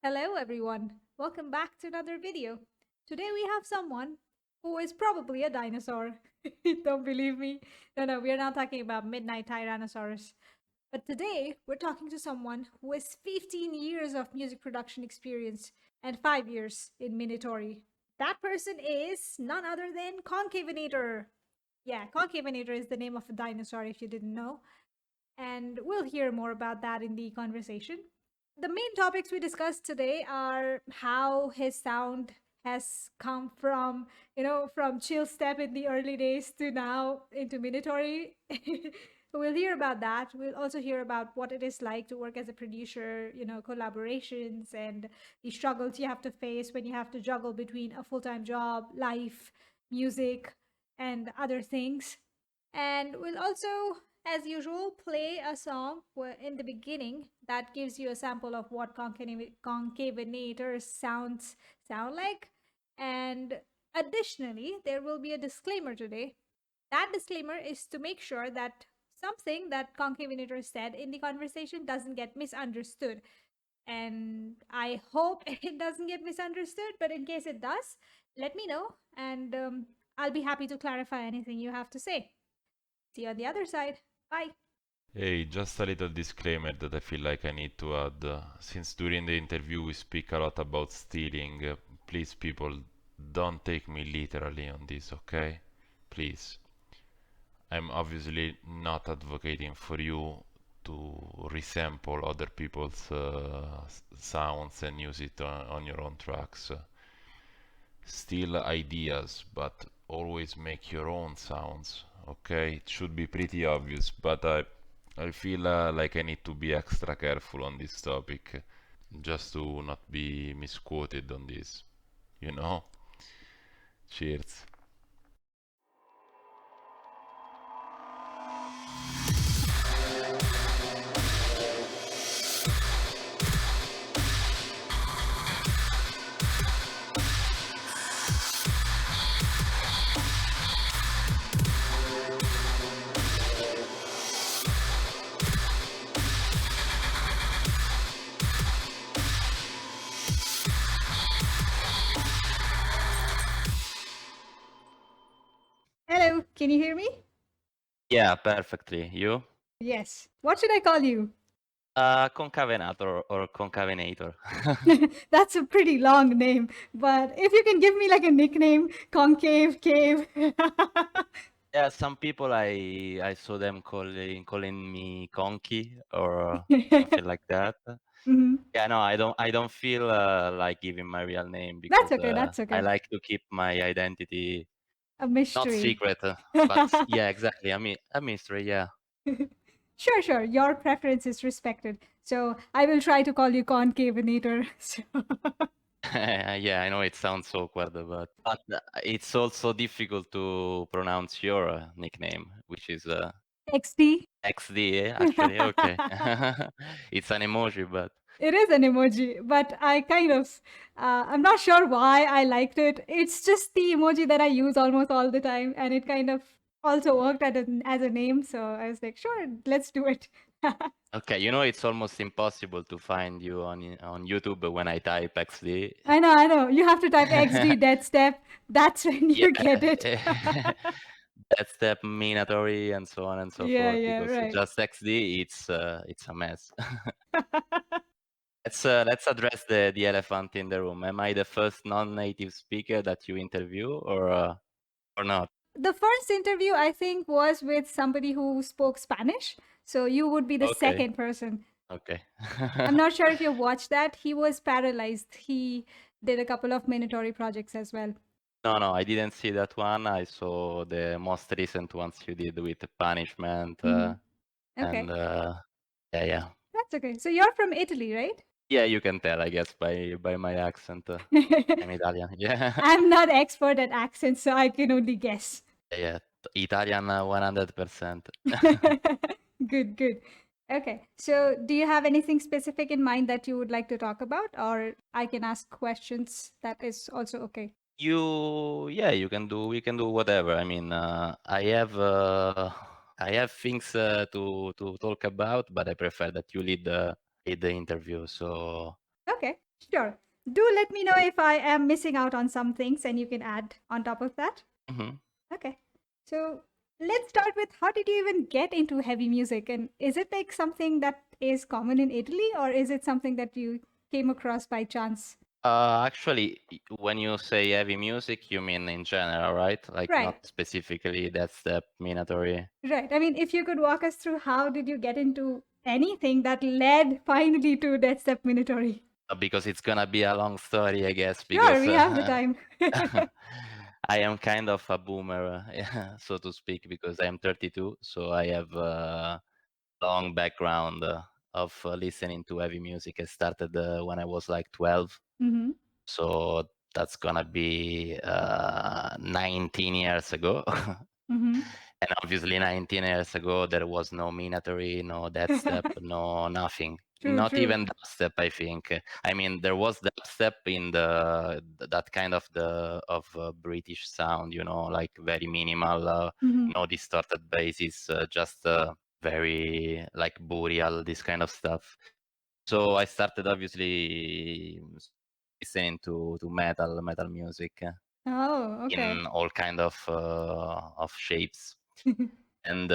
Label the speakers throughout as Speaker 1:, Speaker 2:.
Speaker 1: Hello everyone, welcome back to another video. Today we have someone who is probably a dinosaur. Don't believe me? No, we are not talking about midnight tyrannosaurus. But today we're talking to someone who has 15 years of music production experience and 5 years in Minatory. That person is none other than Concavenator. Yeah, Concavenator is the name of a dinosaur if you didn't know. And we'll hear more about that in the conversation. The main topics we discussed today are how his sound has come from, from chill step in the early days to now into Minatory. We'll hear about that. We'll also hear about what it is like to work as a producer, collaborations and the struggles you have to face when you have to juggle between a full-time job, life, music, and other things. And we'll also, as usual, play a song in the beginning that gives you a sample of what concavenator sound like. And additionally, there will be a disclaimer today. That disclaimer is to make sure that something that concavenator said in the conversation doesn't get misunderstood. And I hope it doesn't get misunderstood, but in case it does, let me know and I'll be happy to clarify anything you have to say. See you on the other side. Bye.
Speaker 2: Hey, just a little disclaimer that I feel like I need to add. Since during the interview we speak a lot about stealing, please, people, don't take me literally on this, okay? Please. I'm obviously not advocating for you to resample other people's sounds and use it on your own tracks. Steal ideas, but always make your own sounds. Okay, it should be pretty obvious, but I feel like I need to be extra careful on this topic, just to not be misquoted on this. You know? Cheers.
Speaker 1: Hello, can you hear me?
Speaker 3: Yeah, perfectly. You?
Speaker 1: Yes. What should I call you?
Speaker 3: Concavenator or Concavenator.
Speaker 1: That's a pretty long name, but if you can give me like a nickname, Concave, Cave.
Speaker 3: Yeah, some people I saw them calling me Conky or something like that.
Speaker 1: Mhm.
Speaker 3: Yeah, no, I don't feel like giving my real name
Speaker 1: That's
Speaker 3: because
Speaker 1: okay, that's
Speaker 3: I
Speaker 1: okay.
Speaker 3: like to keep my identity
Speaker 1: A
Speaker 3: not
Speaker 1: mystery.
Speaker 3: secret, but yeah, exactly. I mean, a mystery. Yeah.
Speaker 1: Sure. Your preference is respected. So I will try to call you Concavenator. So
Speaker 3: Yeah, I know it sounds awkward, but it's also difficult to pronounce your nickname, which is
Speaker 1: XD.
Speaker 3: XD, actually. Okay. It's an emoji, but
Speaker 1: It is an emoji, but I'm not sure why I liked it. It's just the emoji that I use almost all the time, and it kind of also worked as a name. So I was like, sure, let's do it.
Speaker 3: okay, it's almost impossible to find you on YouTube when I type XD.
Speaker 1: I know. You have to type XD Deathstep. That's when
Speaker 3: Yeah.
Speaker 1: you get it.
Speaker 3: Deathstep, Minatory, and so on and so
Speaker 1: Yeah,
Speaker 3: forth.
Speaker 1: yeah,
Speaker 3: Because
Speaker 1: right.
Speaker 3: just XD, it's a mess. Let's address the elephant in the room. Am I the first non-native speaker that you interview, or not?
Speaker 1: The first interview, I think, was with somebody who spoke Spanish. So you would be the
Speaker 3: Okay.
Speaker 1: second person.
Speaker 3: Okay.
Speaker 1: I'm not sure if you watched that. He was paralyzed. He did a couple of Minatory projects as well.
Speaker 3: No, I didn't see that one. I saw the most recent ones you did with the punishment,
Speaker 1: Mhm.
Speaker 3: and
Speaker 1: Okay,
Speaker 3: yeah.
Speaker 1: that's okay. So you're from Italy, right?
Speaker 3: Yeah, you can tell, I guess, by my accent. I'm Italian. Yeah.
Speaker 1: I'm not expert at accents, so I can only guess.
Speaker 3: Yeah. Italian 100%.
Speaker 1: Good. Okay, so do you have anything specific in mind that you would like to talk about, or I can ask questions? That is also okay.
Speaker 3: Yeah, we can do whatever. I mean, I have things to talk about, but I prefer that you lead the interview. So
Speaker 1: Okay, sure. Do let me know if I am missing out on some things and you can add on top of that.
Speaker 3: Mhm.
Speaker 1: Okay. So let's start with how did you even get into heavy music? And is it like something that is common in Italy or is it something that you came across by chance?
Speaker 3: Actually, when you say heavy music, you mean in general, right? Like
Speaker 1: Right,
Speaker 3: not specifically Deathstep, Minatory.
Speaker 1: right. I mean, if you could walk us through how did you get into anything that led finally to Deathstep Minatory?
Speaker 3: Because it's gonna be a long story, I guess,
Speaker 1: Sure,
Speaker 3: because
Speaker 1: we have the time.
Speaker 3: I am kind of a boomer, so to speak, because I am 32, so I have a long background of listening to heavy music. I started when I was like 12,
Speaker 1: Mm-hmm.
Speaker 3: so that's gonna be 19 years ago.
Speaker 1: Mm-hmm.
Speaker 3: And obviously 19 years ago, there was no Minatory, no Deathstep, no nothing.
Speaker 1: True,
Speaker 3: Not
Speaker 1: true.
Speaker 3: even dubstep, I think. I mean, there was dubstep in that kind of British sound, you know, like very minimal,
Speaker 1: Mm-hmm.
Speaker 3: no distorted basses, just very like burial, this kind of stuff. So I started obviously listening to metal music
Speaker 1: Oh, okay.
Speaker 3: in all kind of shapes. And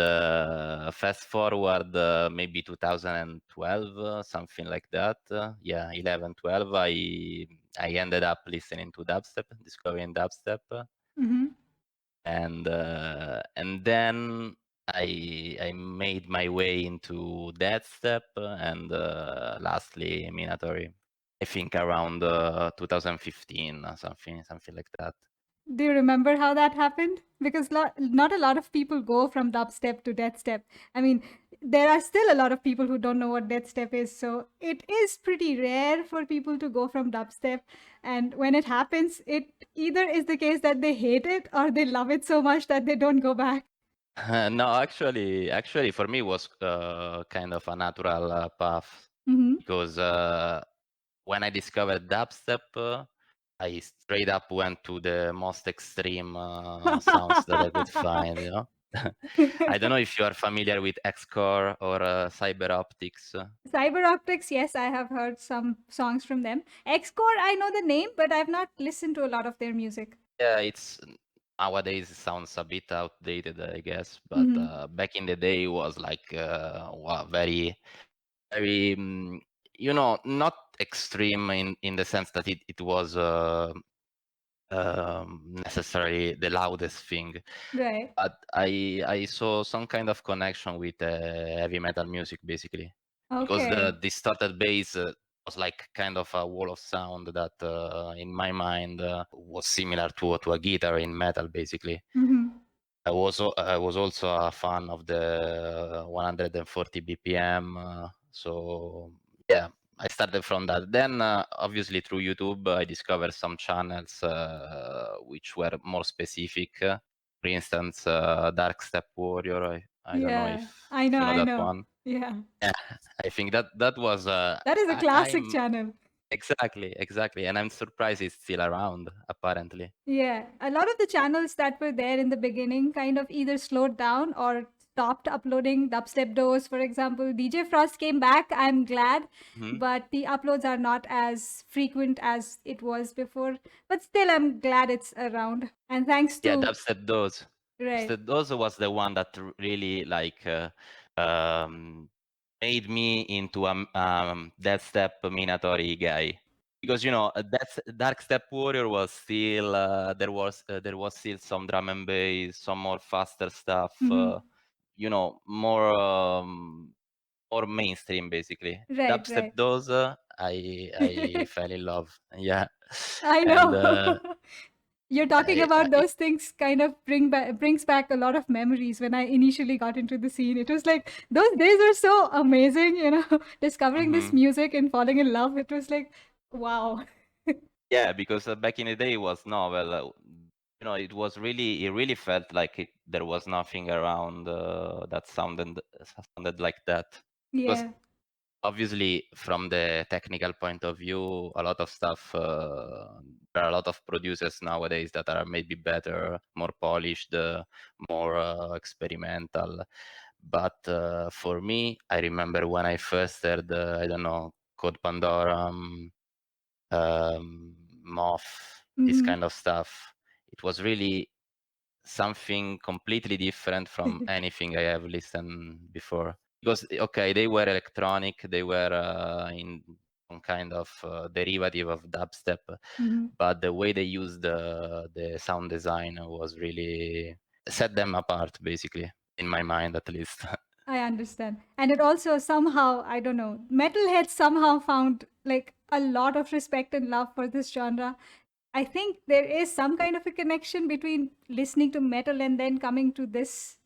Speaker 3: fast forward maybe 2012, something like that. Yeah, 11, 12. I ended up listening to dubstep, discovering dubstep,
Speaker 1: Mm-hmm.
Speaker 3: and then I made my way into Deathstep and lastly Minatory. I think around 2015, something like that.
Speaker 1: Do you remember how that happened? Because not a lot of people go from dubstep to deathstep. I mean, there are still a lot of people who don't know what deathstep is. So it is pretty rare for people to go from dubstep. And when it happens, it either is the case that they hate it or they love it so much that they don't go back.
Speaker 3: No, actually, for me was kind of a natural path
Speaker 1: Mm-hmm.
Speaker 3: because when I discovered dubstep, I straight up went to the most extreme sounds that I could find. You know, I don't know if you are familiar with Xcore or Cyber Optics.
Speaker 1: Cyber Optics, yes, I have heard some songs from them. Xcore, I know the name, but I've not listened to a lot of their music.
Speaker 3: Yeah, it's nowadays it sounds a bit outdated, I guess, but
Speaker 1: Mm-hmm.
Speaker 3: back in the day it was like very very you know, not extreme in the sense that it was necessarily the loudest thing,
Speaker 1: Right.
Speaker 3: but I saw some kind of connection with heavy metal music basically, because the
Speaker 1: Okay.
Speaker 3: distorted bass was like kind of a wall of sound that in my mind was similar to a guitar in metal basically.
Speaker 1: Mm-hmm.
Speaker 3: I was also a fan of the 140 BPM, so yeah, I started from that. Then obviously through YouTube, I discovered some channels which were more specific. For instance, Dark Step Warrior. I don't know
Speaker 1: Yeah,
Speaker 3: if you know
Speaker 1: I
Speaker 3: that
Speaker 1: know.
Speaker 3: one.
Speaker 1: Yeah,
Speaker 3: Yeah, I think that was
Speaker 1: that is a classic
Speaker 3: I'm
Speaker 1: channel.
Speaker 3: exactly, and I'm surprised it's still around apparently.
Speaker 1: Yeah, a lot of the channels that were there in the beginning kind of either slowed down or stopped uploading dubstep doors. For example, DJ Frost came back. I'm glad,
Speaker 3: Mhm.
Speaker 1: but the uploads are not as frequent as it was before. But still, I'm glad it's around. And thanks
Speaker 3: Yeah,
Speaker 1: to
Speaker 3: dubstep does.
Speaker 1: right.
Speaker 3: Dubstep does was the one that really like um, made me into a Deathstep Minatory guy. Because you know that's Dark Step Warrior was still there was still some drum and bass, some more faster stuff,
Speaker 1: Hmm.
Speaker 3: you know, more mainstream basically.
Speaker 1: Right,
Speaker 3: Dubstep
Speaker 1: right.
Speaker 3: does I fell in love, yeah,
Speaker 1: I
Speaker 3: and
Speaker 1: know. You're talking about
Speaker 3: I
Speaker 1: those things kind of brings back a lot of memories when I initially got into the scene. It was like those days were so amazing, discovering this
Speaker 3: mhm.
Speaker 1: music and falling in love. It was like, wow.
Speaker 3: Yeah, because back in the day it was novel. You know, it really felt like there was nothing around that sounded like that. Because
Speaker 1: Yeah.
Speaker 3: obviously, from the technical point of view, a lot of stuff. There are a lot of producers nowadays that are maybe better, more polished, more experimental. But for me, I remember when I first heard, I don't know, Code Pandora. Moth, this
Speaker 1: Mm-hmm.
Speaker 3: kind of stuff. It was really something completely different from anything I have listened before. Because okay, they were electronic, they were in some kind of derivative of dubstep,
Speaker 1: Mm-hmm.
Speaker 3: but the way they used the sound design was really set them apart, basically, in my mind at least.
Speaker 1: I understand. And it also somehow, I don't know, metalheads somehow found like a lot of respect and love for this genre. I think there is some kind of a connection between listening to metal and then coming to this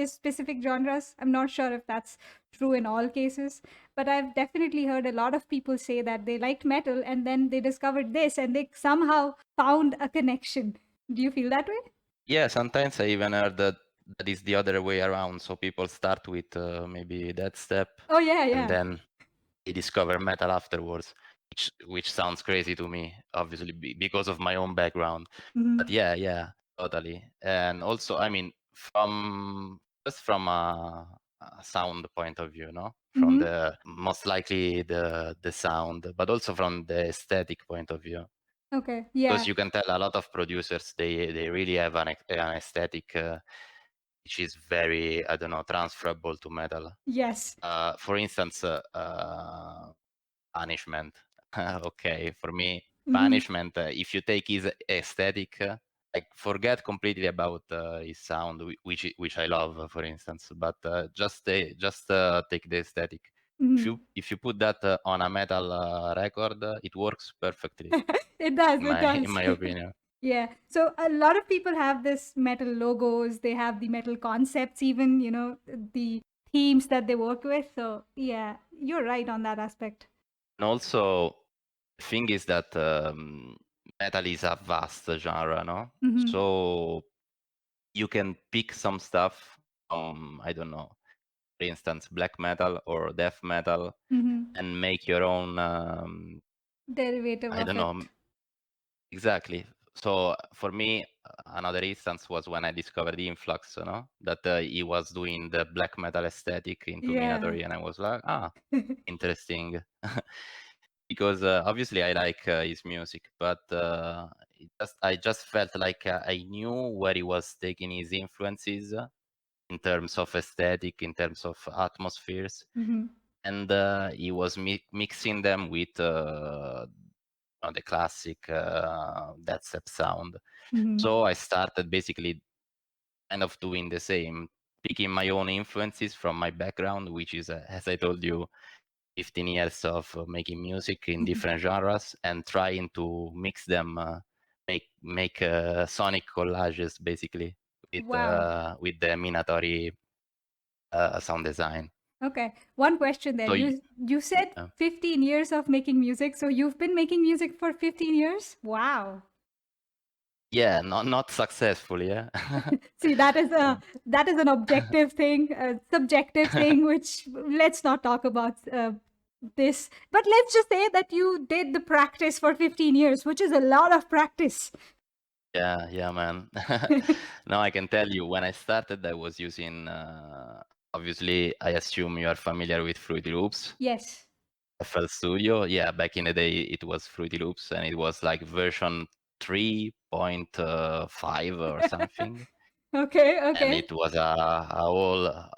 Speaker 1: specific genres. I'm not sure if that's true in all cases, but I've definitely heard a lot of people say that they liked metal and then they discovered this and they somehow found a connection. Do you feel that way?
Speaker 3: Yeah, sometimes I even heard that that is the other way around. So people start with maybe Deathstep,
Speaker 1: Oh yeah,
Speaker 3: and
Speaker 1: yeah.
Speaker 3: then they discover metal afterwards, which sounds crazy to me, obviously because of my own background.
Speaker 1: Mm-hmm.
Speaker 3: But yeah, totally. And also, I mean, from a sound point of view, no, from
Speaker 1: Mm-hmm.
Speaker 3: the most likely the sound, but also from the aesthetic point of view,
Speaker 1: Okay.
Speaker 3: because
Speaker 1: Yeah.
Speaker 3: you can tell a lot of producers they really have an aesthetic which is very, I don't know, transferable to metal.
Speaker 1: Yes.
Speaker 3: For instance, Punishment. Okay, for me,
Speaker 1: Mm-hmm.
Speaker 3: Punishment, if you take his aesthetic, like forget completely about his sound, which I love, for instance, but just take the aesthetic.
Speaker 1: Mm-hmm.
Speaker 3: If you put that on a metal record, it works perfectly,
Speaker 1: It does.
Speaker 3: in
Speaker 1: It
Speaker 3: my in
Speaker 1: does.
Speaker 3: my opinion.
Speaker 1: Yeah. So a lot of people have this metal logos, they have the metal concepts, even, the themes that they work with. So, yeah, you're right on that aspect.
Speaker 3: And also, the thing is that metal is a vast genre, no?
Speaker 1: Mm-hmm.
Speaker 3: So you can pick some stuff from, I don't know, for instance, black metal or death metal,
Speaker 1: Mm-hmm.
Speaker 3: and make your own,
Speaker 1: Derivative
Speaker 3: I
Speaker 1: of
Speaker 3: don't know,
Speaker 1: it.
Speaker 3: exactly. So for me, another instance was when I discovered Influx, no? That he was doing the black metal aesthetic into
Speaker 1: Yeah.
Speaker 3: Minatory, and I was like, interesting. Because obviously I like his music, but I just felt like I knew where he was taking his influences in terms of aesthetic, in terms of atmospheres,
Speaker 1: Mm-hmm.
Speaker 3: and he was mixing them with the classic Deathstep sound.
Speaker 1: Mm-hmm.
Speaker 3: So I started basically kind of doing the same, picking my own influences from my background, which is, as I told you, 15 years of making music in different genres, and trying to mix them, make sonic collages basically
Speaker 1: Wow.
Speaker 3: with the Minatory sound design.
Speaker 1: Okay. One question there.
Speaker 3: So
Speaker 1: You said
Speaker 3: uh,
Speaker 1: 15 years of making music, so you've been making music for 15 years? Wow.
Speaker 3: yeah, not successful, yeah.
Speaker 1: See, that is an objective thing, a subjective thing, which let's not talk about this. But let's just say that you did the practice for 15 years, which is a lot of practice.
Speaker 3: Yeah, man. Now I can tell you, when I started, I was using. Obviously, I assume you are familiar with Fruity Loops.
Speaker 1: Yes.
Speaker 3: FL Studio. Yeah, back in the day, it was Fruity Loops, and it was like version 3.5 or something.
Speaker 1: Okay,
Speaker 3: And
Speaker 1: okay.
Speaker 3: it was a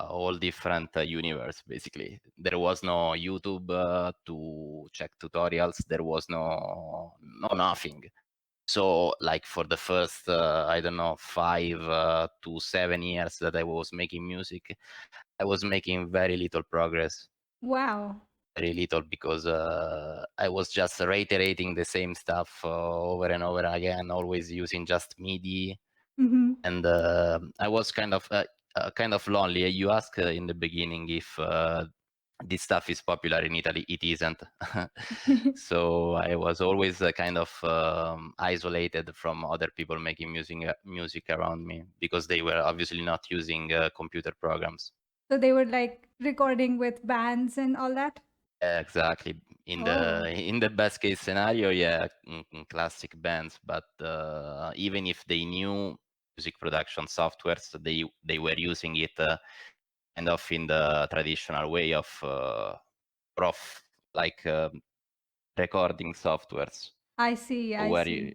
Speaker 3: whole different universe, basically. There was no YouTube to check tutorials. There was no nothing. So, like, for the first, I don't know, 5 to 7 years that I was making music, I was making very little progress.
Speaker 1: Wow.
Speaker 3: Very little, because I was just reiterating the same stuff over and over again, always using just MIDI,
Speaker 1: Mm-hmm.
Speaker 3: and I was kind of lonely. You asked in the beginning if this stuff is popular in Italy. It isn't. So I was always kind of isolated from other people making music around me, because they were obviously not using computer programs.
Speaker 1: So they were like recording with bands and all that?
Speaker 3: Exactly. In the
Speaker 1: Oh.
Speaker 3: in the best case scenario, yeah, in classic bands. But even if they knew music production softwares, they were using it kind of in the traditional way of prof, like recording softwares
Speaker 1: I see, I
Speaker 3: where
Speaker 1: see.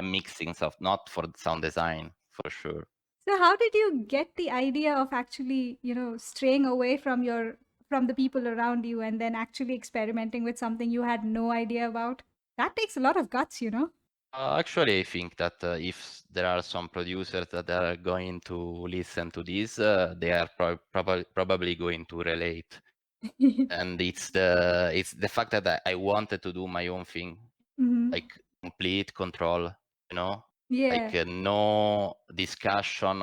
Speaker 3: mixing soft, not for sound design for sure.
Speaker 1: So how did you get the idea of actually, straying away from the people around you and then actually experimenting with something you had no idea about? That takes a lot of guts, you know?
Speaker 3: Actually, I think that if there are some producers that are going to listen to this, they are probably going to relate. And it's the fact that I wanted to do my own thing,
Speaker 1: Hmm.
Speaker 3: like complete control, you know,
Speaker 1: Yeah.
Speaker 3: like no discussion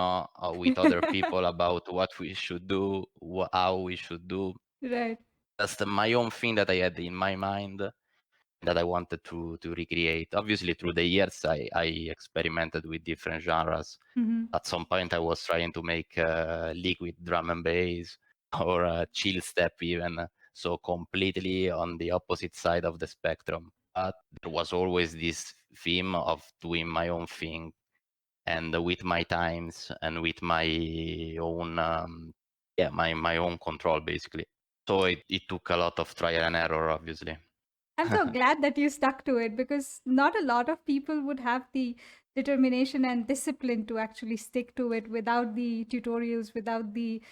Speaker 3: with other people about what we should do, how we should do.
Speaker 1: Right.
Speaker 3: That's my own thing that I had in my mind that I wanted to recreate. Obviously, through the years, I experimented with different genres.
Speaker 1: Hmm.
Speaker 3: At some point, I was trying to make liquid drum and bass or chill step even, so completely on the opposite side of the spectrum. But there was always this theme of doing my own thing and with my times and with my own my own control basically. So it took a lot of trial and error, obviously.
Speaker 1: I'm so glad that you stuck to it because not a lot of people would have the determination and discipline to actually stick to it without the tutorials, without the,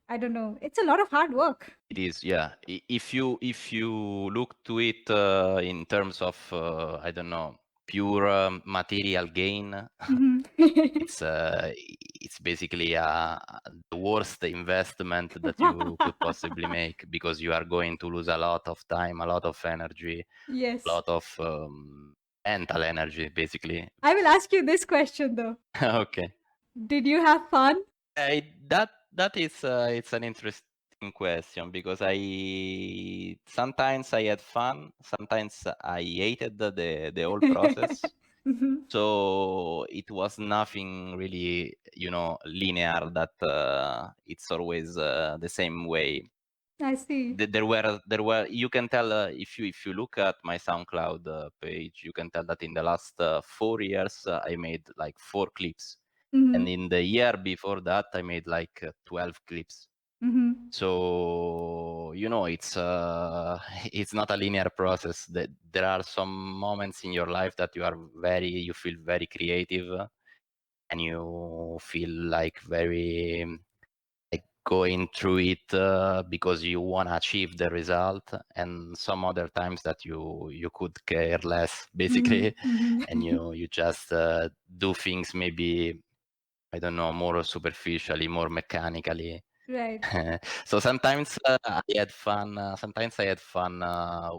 Speaker 1: I don't know, it's a lot of hard work.
Speaker 3: It is, yeah. If you look to it in terms of I don't know, pure material gain,
Speaker 1: Hmm.
Speaker 3: it's basically the worst investment that you could possibly make because you are going to lose a lot of time, a lot of energy, a
Speaker 1: Yes.
Speaker 3: lot of mental energy, basically.
Speaker 1: I will ask you this question though.
Speaker 3: Okay.
Speaker 1: Did you have fun?
Speaker 3: That is it's an interesting question because I sometimes I had fun, sometimes I hated the whole process.
Speaker 1: Hmm.
Speaker 3: So it was nothing really, linear that it's always the same way.
Speaker 1: I see.
Speaker 3: There were you can tell if you look at my SoundCloud page, you can tell that in the last 4 years I made like 4 clips,
Speaker 1: Hmm.
Speaker 3: and in the year before that I made like 12 clips.
Speaker 1: Hmm.
Speaker 3: So it's it's not a linear process. That there are some moments in your life that you feel very creative, and you feel like very like going through it because you want to achieve the result, and some other times that you could care less
Speaker 1: Hmm.
Speaker 3: basically,
Speaker 1: Hmm.
Speaker 3: and you just do things maybe, I don't know, more superficially, more mechanically.
Speaker 1: Right.
Speaker 3: So sometimes I had fun. Sometimes I had fun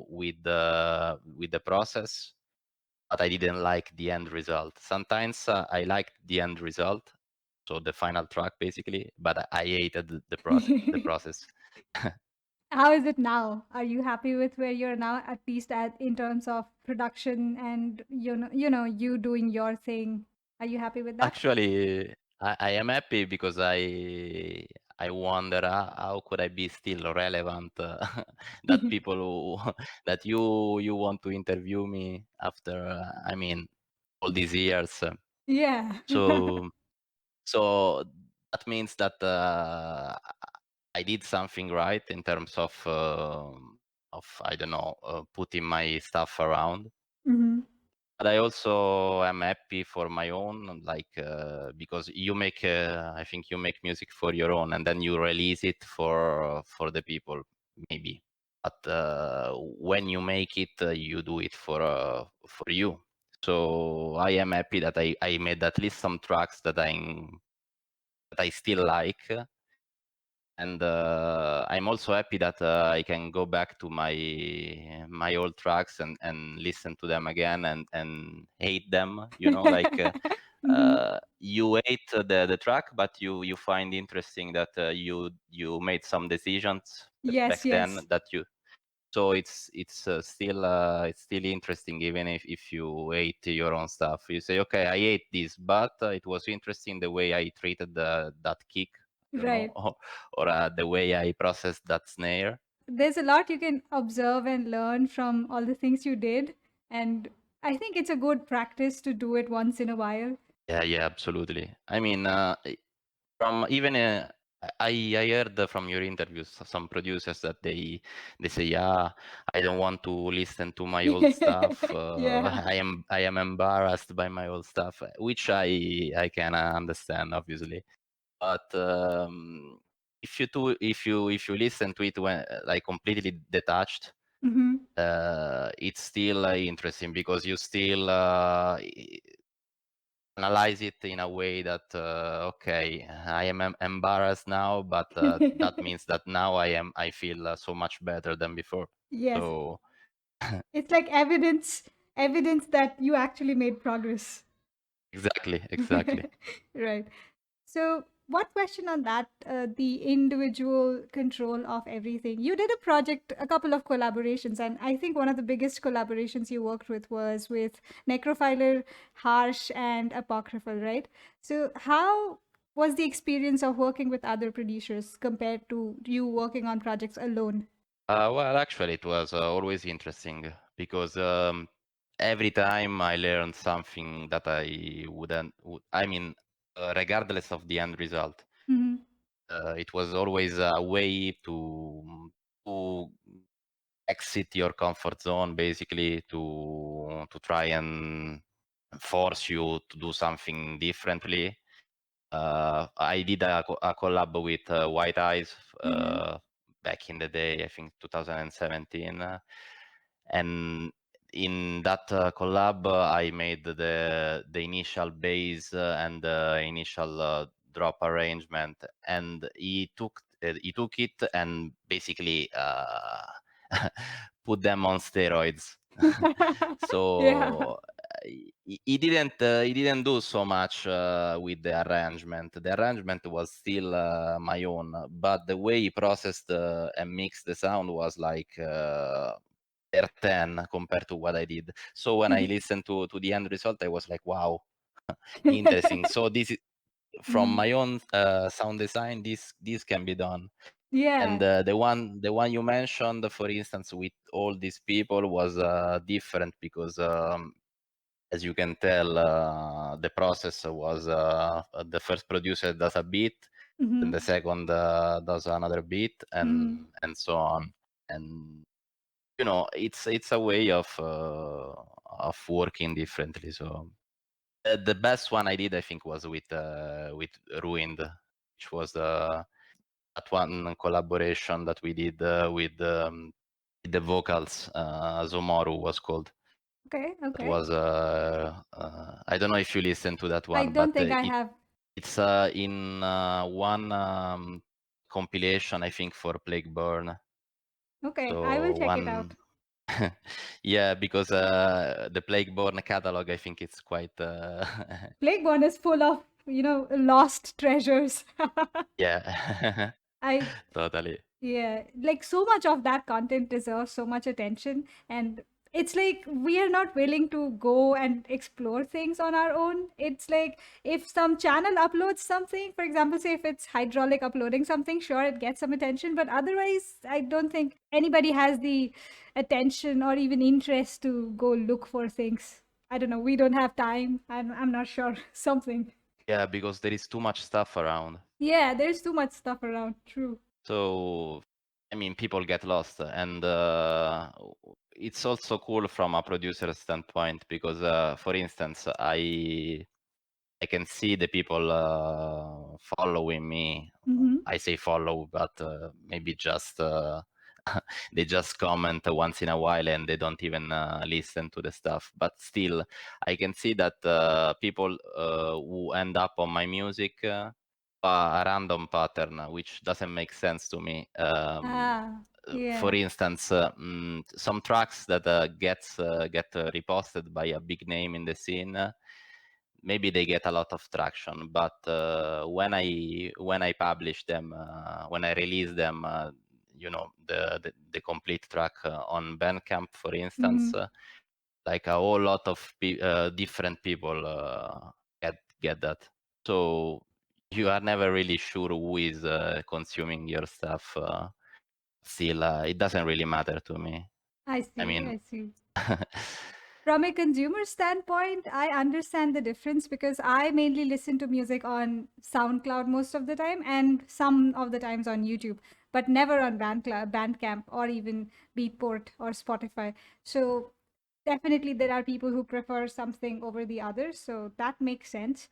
Speaker 3: with the process, but I didn't like the end result. Sometimes I liked the end result, so the final track basically, but I hated the process. The process.
Speaker 1: How is it now? Are you happy with where you're now, at least in terms of production and you doing your thing? Are you happy with that?
Speaker 3: Actually, I am happy because I wonder how could I be still relevant that people who that you want to interview me after I mean all these years.
Speaker 1: Yeah.
Speaker 3: So so that means that I did something right in terms of I don't know putting my stuff around.
Speaker 1: Hmm.
Speaker 3: But I also am happy for my own, like because I think you make music for your own, and then you release it for the people, maybe. But when you make it, you do it for you. So I am happy that I made at least some tracks that I still like, and I'm also happy that I can go back to my old tracks and listen to them again and hate them. Like
Speaker 1: Hmm.
Speaker 3: you hate the track, but you find interesting that you made some decisions
Speaker 1: Yes,
Speaker 3: back then
Speaker 1: yes.
Speaker 3: that you. So it's still interesting even if you hate your own stuff. You say, okay, I hate this, but it was interesting the way I treated that kick, I don't know,
Speaker 1: Right.
Speaker 3: or the way I processed that snare.
Speaker 1: There's a lot you can observe and learn from all the things you did. And I think it's a good practice to do it once in a while.
Speaker 3: Yeah, absolutely. I mean, from even I heard from your interviews some producers that they say, yeah, I don't want to listen to my old stuff.
Speaker 1: Yeah.
Speaker 3: I am embarrassed by my old stuff, which I can understand, obviously. But if you listen to it when like completely detached,
Speaker 1: Mm-hmm.
Speaker 3: it's still interesting because you still analyze it in a way that okay, I am embarrassed now, but that means that now I feel so much better than before.
Speaker 1: Yes.
Speaker 3: So
Speaker 1: It's like evidence that you actually made progress.
Speaker 3: exactly.
Speaker 1: Right. So, what question on that? The individual control of everything. You did a project, a couple of collaborations, and I think one of the biggest collaborations you worked with was with Necrophiler, Harsh, and Apocryphal, right? So, how was the experience of working with other producers compared to you working on projects alone?
Speaker 3: Well, actually, it was always interesting because every time I learned something that I wouldn't. I mean, regardless of the end result,
Speaker 1: Mm-hmm.
Speaker 3: it was always a way to exit your comfort zone, basically to try and force you to do something differently. I did a collab with White Eyes
Speaker 1: Mm-hmm.
Speaker 3: back in the day, I think 2017, and in that collab, I made the initial bass and the initial drop arrangement, and he took it and basically put them on steroids.
Speaker 1: Yeah.
Speaker 3: So he didn't do so much with the arrangement. The arrangement was still my own, but the way he processed and mixed the sound was like per 10 compared to what I did. So when I listened to the end result, I was like, wow, interesting. So this is from
Speaker 1: Mm.
Speaker 3: my own sound design. This can be done. And
Speaker 1: Yeah.
Speaker 3: the one you mentioned, for instance, with all these people was different because as you can tell, the process was the first producer does a beat, then
Speaker 1: Mm-hmm.
Speaker 3: the second does another beat,
Speaker 1: Mm-hmm.
Speaker 3: and so on. And it's a way of working differently. So the best one I did, I think, was with Ruined, which was that one collaboration that we did with the vocals. Zomaru was called.
Speaker 1: Okay.
Speaker 3: That
Speaker 1: Okay.
Speaker 3: was I don't know if you listened to that
Speaker 1: I
Speaker 3: one, but
Speaker 1: don't think I have.
Speaker 3: it's in one compilation, I think, for Plagueburn.
Speaker 1: Okay, I will
Speaker 3: So
Speaker 1: check it out.
Speaker 3: one, yeah, because the Plagueborn catalog, I think it's quite,
Speaker 1: Plagueborn is full of, lost treasures.
Speaker 3: yeah,
Speaker 1: I
Speaker 3: totally.
Speaker 1: Yeah, like so much of that content deserves so much attention, and it's like we are not willing to go and explore things on our own. It's like if some channel uploads something, for example, say if it's hydraulic uploading something, sure, it gets some attention, but otherwise, I don't think anybody has the attention or even interest to go look for things. I don't know, we don't have time. I'm not sure. Something.
Speaker 3: Yeah, because there is too much stuff around.
Speaker 1: Yeah, there's too much stuff around. True.
Speaker 3: So, I mean, people get lost, and it's also cool from a producer standpoint because, for instance, I can see the people following me.
Speaker 1: Mm-hmm.
Speaker 3: I say follow, but maybe just they just comment once in a while and they don't even listen to the stuff. But still, I can see that people who end up on my music a random pattern, which doesn't make sense to me.
Speaker 1: Ah,
Speaker 3: For
Speaker 1: yeah.
Speaker 3: instance, some tracks that get reposted by a big name in the scene, maybe they get a lot of traction. But when I publish them, when I release them, the complete track on Bandcamp, for instance,
Speaker 1: Mm-hmm.
Speaker 3: like a whole lot of different people get that. So you are never really sure who is consuming your stuff. Still, it doesn't really matter to me.
Speaker 1: I
Speaker 3: I
Speaker 1: see.
Speaker 3: mean,
Speaker 1: I see. From a consumer standpoint, I understand the difference because I mainly listen to music on SoundCloud most of the time and some of the times on YouTube, but never on Bandcamp or even Beatport or Spotify. So definitely there are people who prefer something over the other, so that makes sense.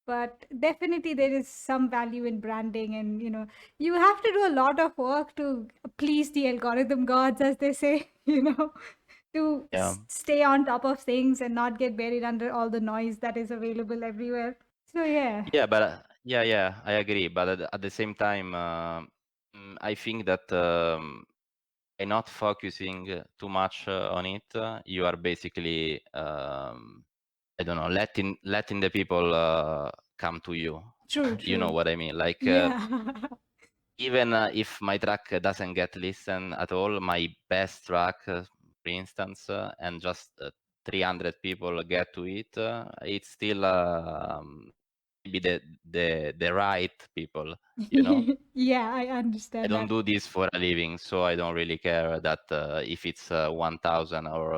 Speaker 1: But definitely there is some value in branding, and you have to do a lot of work to please the algorithm gods, as they say, to
Speaker 3: Yeah.
Speaker 1: stay on top of things and not get buried under all the noise that is available everywhere. So yeah.
Speaker 3: Yeah, but yeah, I agree. But at the same time, I think that by not focusing too much on it, you are basically, I don't know, letting the people come to you.
Speaker 1: True,
Speaker 3: You know
Speaker 1: true.
Speaker 3: what I mean? Like
Speaker 1: Yeah.
Speaker 3: even if my track doesn't get listened at all, my best track, for instance, and just 300 people get to it, it's still maybe the right people, you know.
Speaker 1: Yeah, I
Speaker 3: I
Speaker 1: understand
Speaker 3: don't
Speaker 1: that.
Speaker 3: do this for a living, so I don't really care that if it's 1,000 or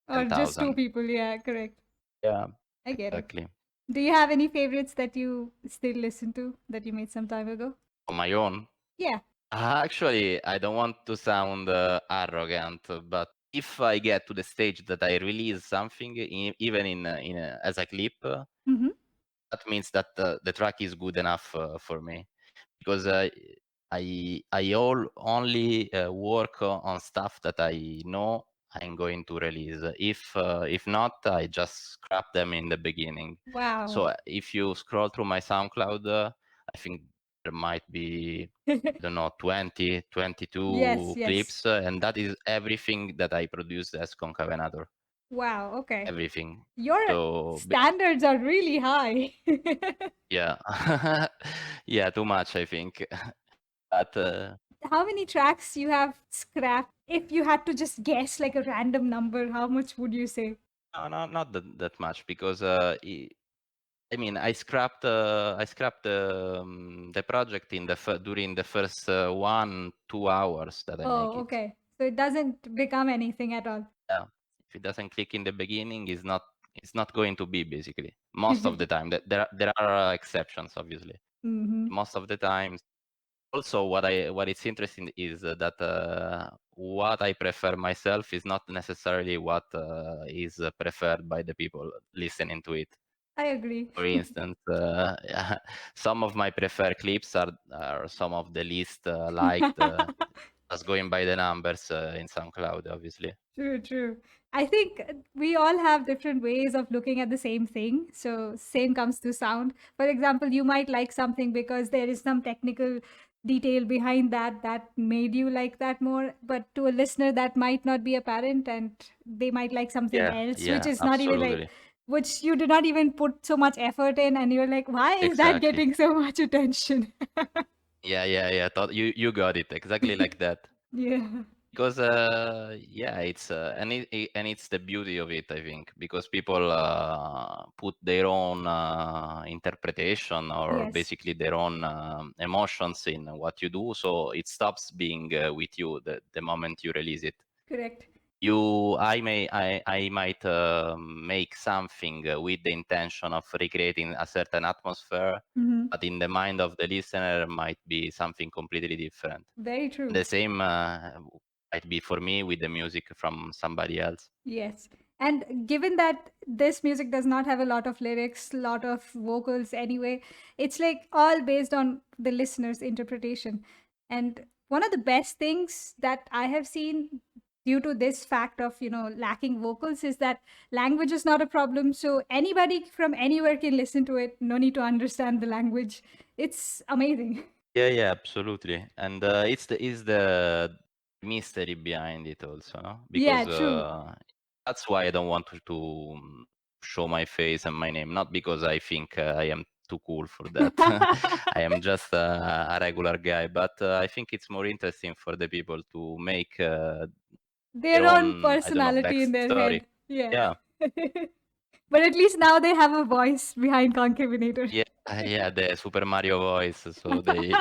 Speaker 1: Or just two
Speaker 3: 10,000.
Speaker 1: people, yeah, correct.
Speaker 3: Yeah,
Speaker 1: I get it.
Speaker 3: exactly.
Speaker 1: Do you have any favorites that you still listen to that you made some time ago?
Speaker 3: On my own.
Speaker 1: Yeah.
Speaker 3: Actually, I don't want to sound arrogant, but if I get to the stage that I release something, even as a clip,
Speaker 1: Mm-hmm.
Speaker 3: that means that the track is good enough for me. Because I only work on stuff that I know I'm going to release. If not, I just scrap them in the beginning.
Speaker 1: Wow.
Speaker 3: So if you scroll through my SoundCloud, I think there might be, I don't know, 20, 22
Speaker 1: Yes, yes.
Speaker 3: clips, and that is everything that I produced as Concavenator.
Speaker 1: Wow, okay.
Speaker 3: Everything.
Speaker 1: Your
Speaker 3: So
Speaker 1: standards are really high.
Speaker 3: yeah, yeah, too much, I think. But
Speaker 1: How many tracks you have scrapped? If you had to just guess like a random number, how much would you say?
Speaker 3: no, not that much because I mean I scrapped the project in during the first 1-2 hours that I make
Speaker 1: Oh,
Speaker 3: it.
Speaker 1: okay. So it doesn't become anything at all.
Speaker 3: Yeah, if it doesn't click in the beginning, it's not going to be basically most of the time. There are exceptions, obviously.
Speaker 1: Mm-hmm.
Speaker 3: Most of the times. Also, what is interesting is that what I prefer myself is not necessarily what is preferred by the people listening to it.
Speaker 1: I agree.
Speaker 3: For instance, some of my preferred clips are some of the least liked, just going by the numbers in SoundCloud, obviously.
Speaker 1: True, true. I think we all have different ways of looking at the same thing. So, same comes to sound. For example, you might like something because there is some technical detail behind that made you like that more. But to a listener, that might not be apparent, and they might like something
Speaker 3: Yeah,
Speaker 1: else, which
Speaker 3: yeah,
Speaker 1: is not even like,
Speaker 3: absolutely,
Speaker 1: which you did not even put so much effort in. And you're like, why is that
Speaker 3: exactly.
Speaker 1: getting so much attention?
Speaker 3: Yeah. Thought you got it exactly like that.
Speaker 1: Yeah.
Speaker 3: Because yeah, it's and it's the beauty of it, I think, because people put their own interpretation or
Speaker 1: Yes,
Speaker 3: basically their own emotions in what you do, so it stops being with you the moment you release it.
Speaker 1: correct.
Speaker 3: I might make something with the intention of recreating a certain atmosphere,
Speaker 1: Hmm.
Speaker 3: but in the mind of the listener might be something completely different.
Speaker 1: Very true.
Speaker 3: The same might be for me with the music from somebody else.
Speaker 1: Yes. And given that this music does not have a lot of lyrics, lot of vocals anyway, it's like all based on the listener's interpretation. And one of the best things that I have seen due to this fact of, lacking vocals is that language is not a problem. So anybody from anywhere can listen to it. No need to understand the language. It's amazing.
Speaker 3: Yeah, absolutely. And it's the mystery behind it also, no?
Speaker 1: Yeah,
Speaker 3: Because
Speaker 1: true.
Speaker 3: that's why I don't want to show my face and my name, not because I think I am too cool for that. I am just a regular guy, but I think it's more interesting for the people to make their
Speaker 1: Their own
Speaker 3: own, I don't know,
Speaker 1: personality in their
Speaker 3: backstory.
Speaker 1: head. Yeah.
Speaker 3: Yeah,
Speaker 1: But at least now they have a voice behind Concavenator.
Speaker 3: yeah, the Super Mario voice. So they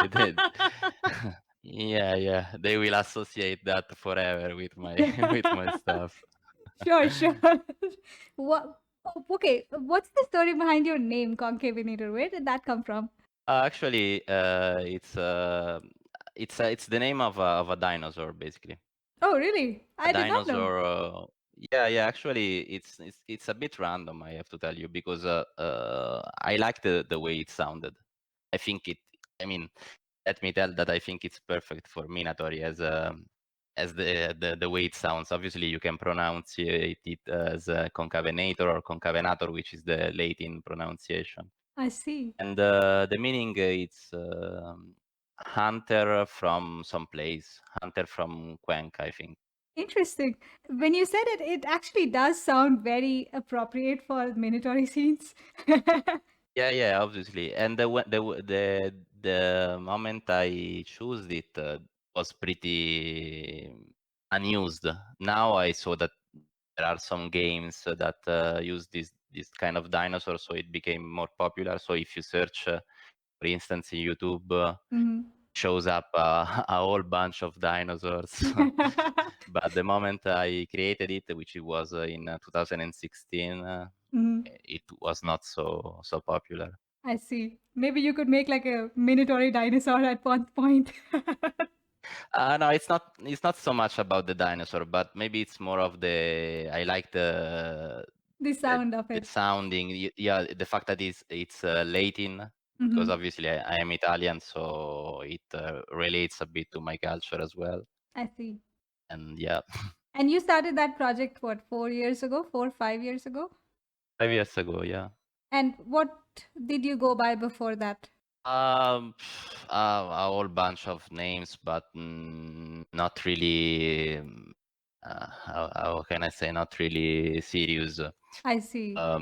Speaker 3: yeah, they will associate that forever with my with my stuff.
Speaker 1: Sure, sure. What? Okay, what's the story behind your name, Concavenator? Where did that come from?
Speaker 3: Actually, it's the name of a dinosaur, basically.
Speaker 1: Oh, really?
Speaker 3: A
Speaker 1: I did not know.
Speaker 3: dinosaur. Yeah. Actually, it's a bit random, I have to tell you, because I like the way it sounded. I think it. I mean, let me tell that I think it's perfect for Minatory as the way it sounds. Obviously, you can pronounce it as Concavenator or Concavenator, which is the Latin pronunciation.
Speaker 1: I see.
Speaker 3: And the meaning it's hunter from some place, hunter from Cuenca, I think.
Speaker 1: Interesting. When you said it, it actually does sound very appropriate for Minatory scenes.
Speaker 3: Yeah, obviously. And the moment I chose it was pretty unused. Now I saw that there are some games that use this kind of dinosaur, so it became more popular. So if you search, for instance, in YouTube,
Speaker 1: Mhm.
Speaker 3: shows up a whole bunch of dinosaurs. But the moment I created it, which it was in 2016,
Speaker 1: Mhm.
Speaker 3: it was not so popular.
Speaker 1: I see. Maybe you could make like a Minatory dinosaur at one point.
Speaker 3: No, it's not so much about the dinosaur, but maybe it's more of I like
Speaker 1: The
Speaker 3: the,
Speaker 1: sound of
Speaker 3: the
Speaker 1: it.
Speaker 3: sounding. Yeah, the fact that it's Latin, because
Speaker 1: Mhm.
Speaker 3: obviously I am Italian, so it relates a bit to my culture as well.
Speaker 1: I see.
Speaker 3: And yeah,
Speaker 1: And you started that project, what, 4 years ago? 5 years ago?
Speaker 3: 5 years ago, yeah.
Speaker 1: And what did you go by before that?
Speaker 3: A whole bunch of names, but not really. How can I say? Not really serious.
Speaker 1: I see.
Speaker 3: I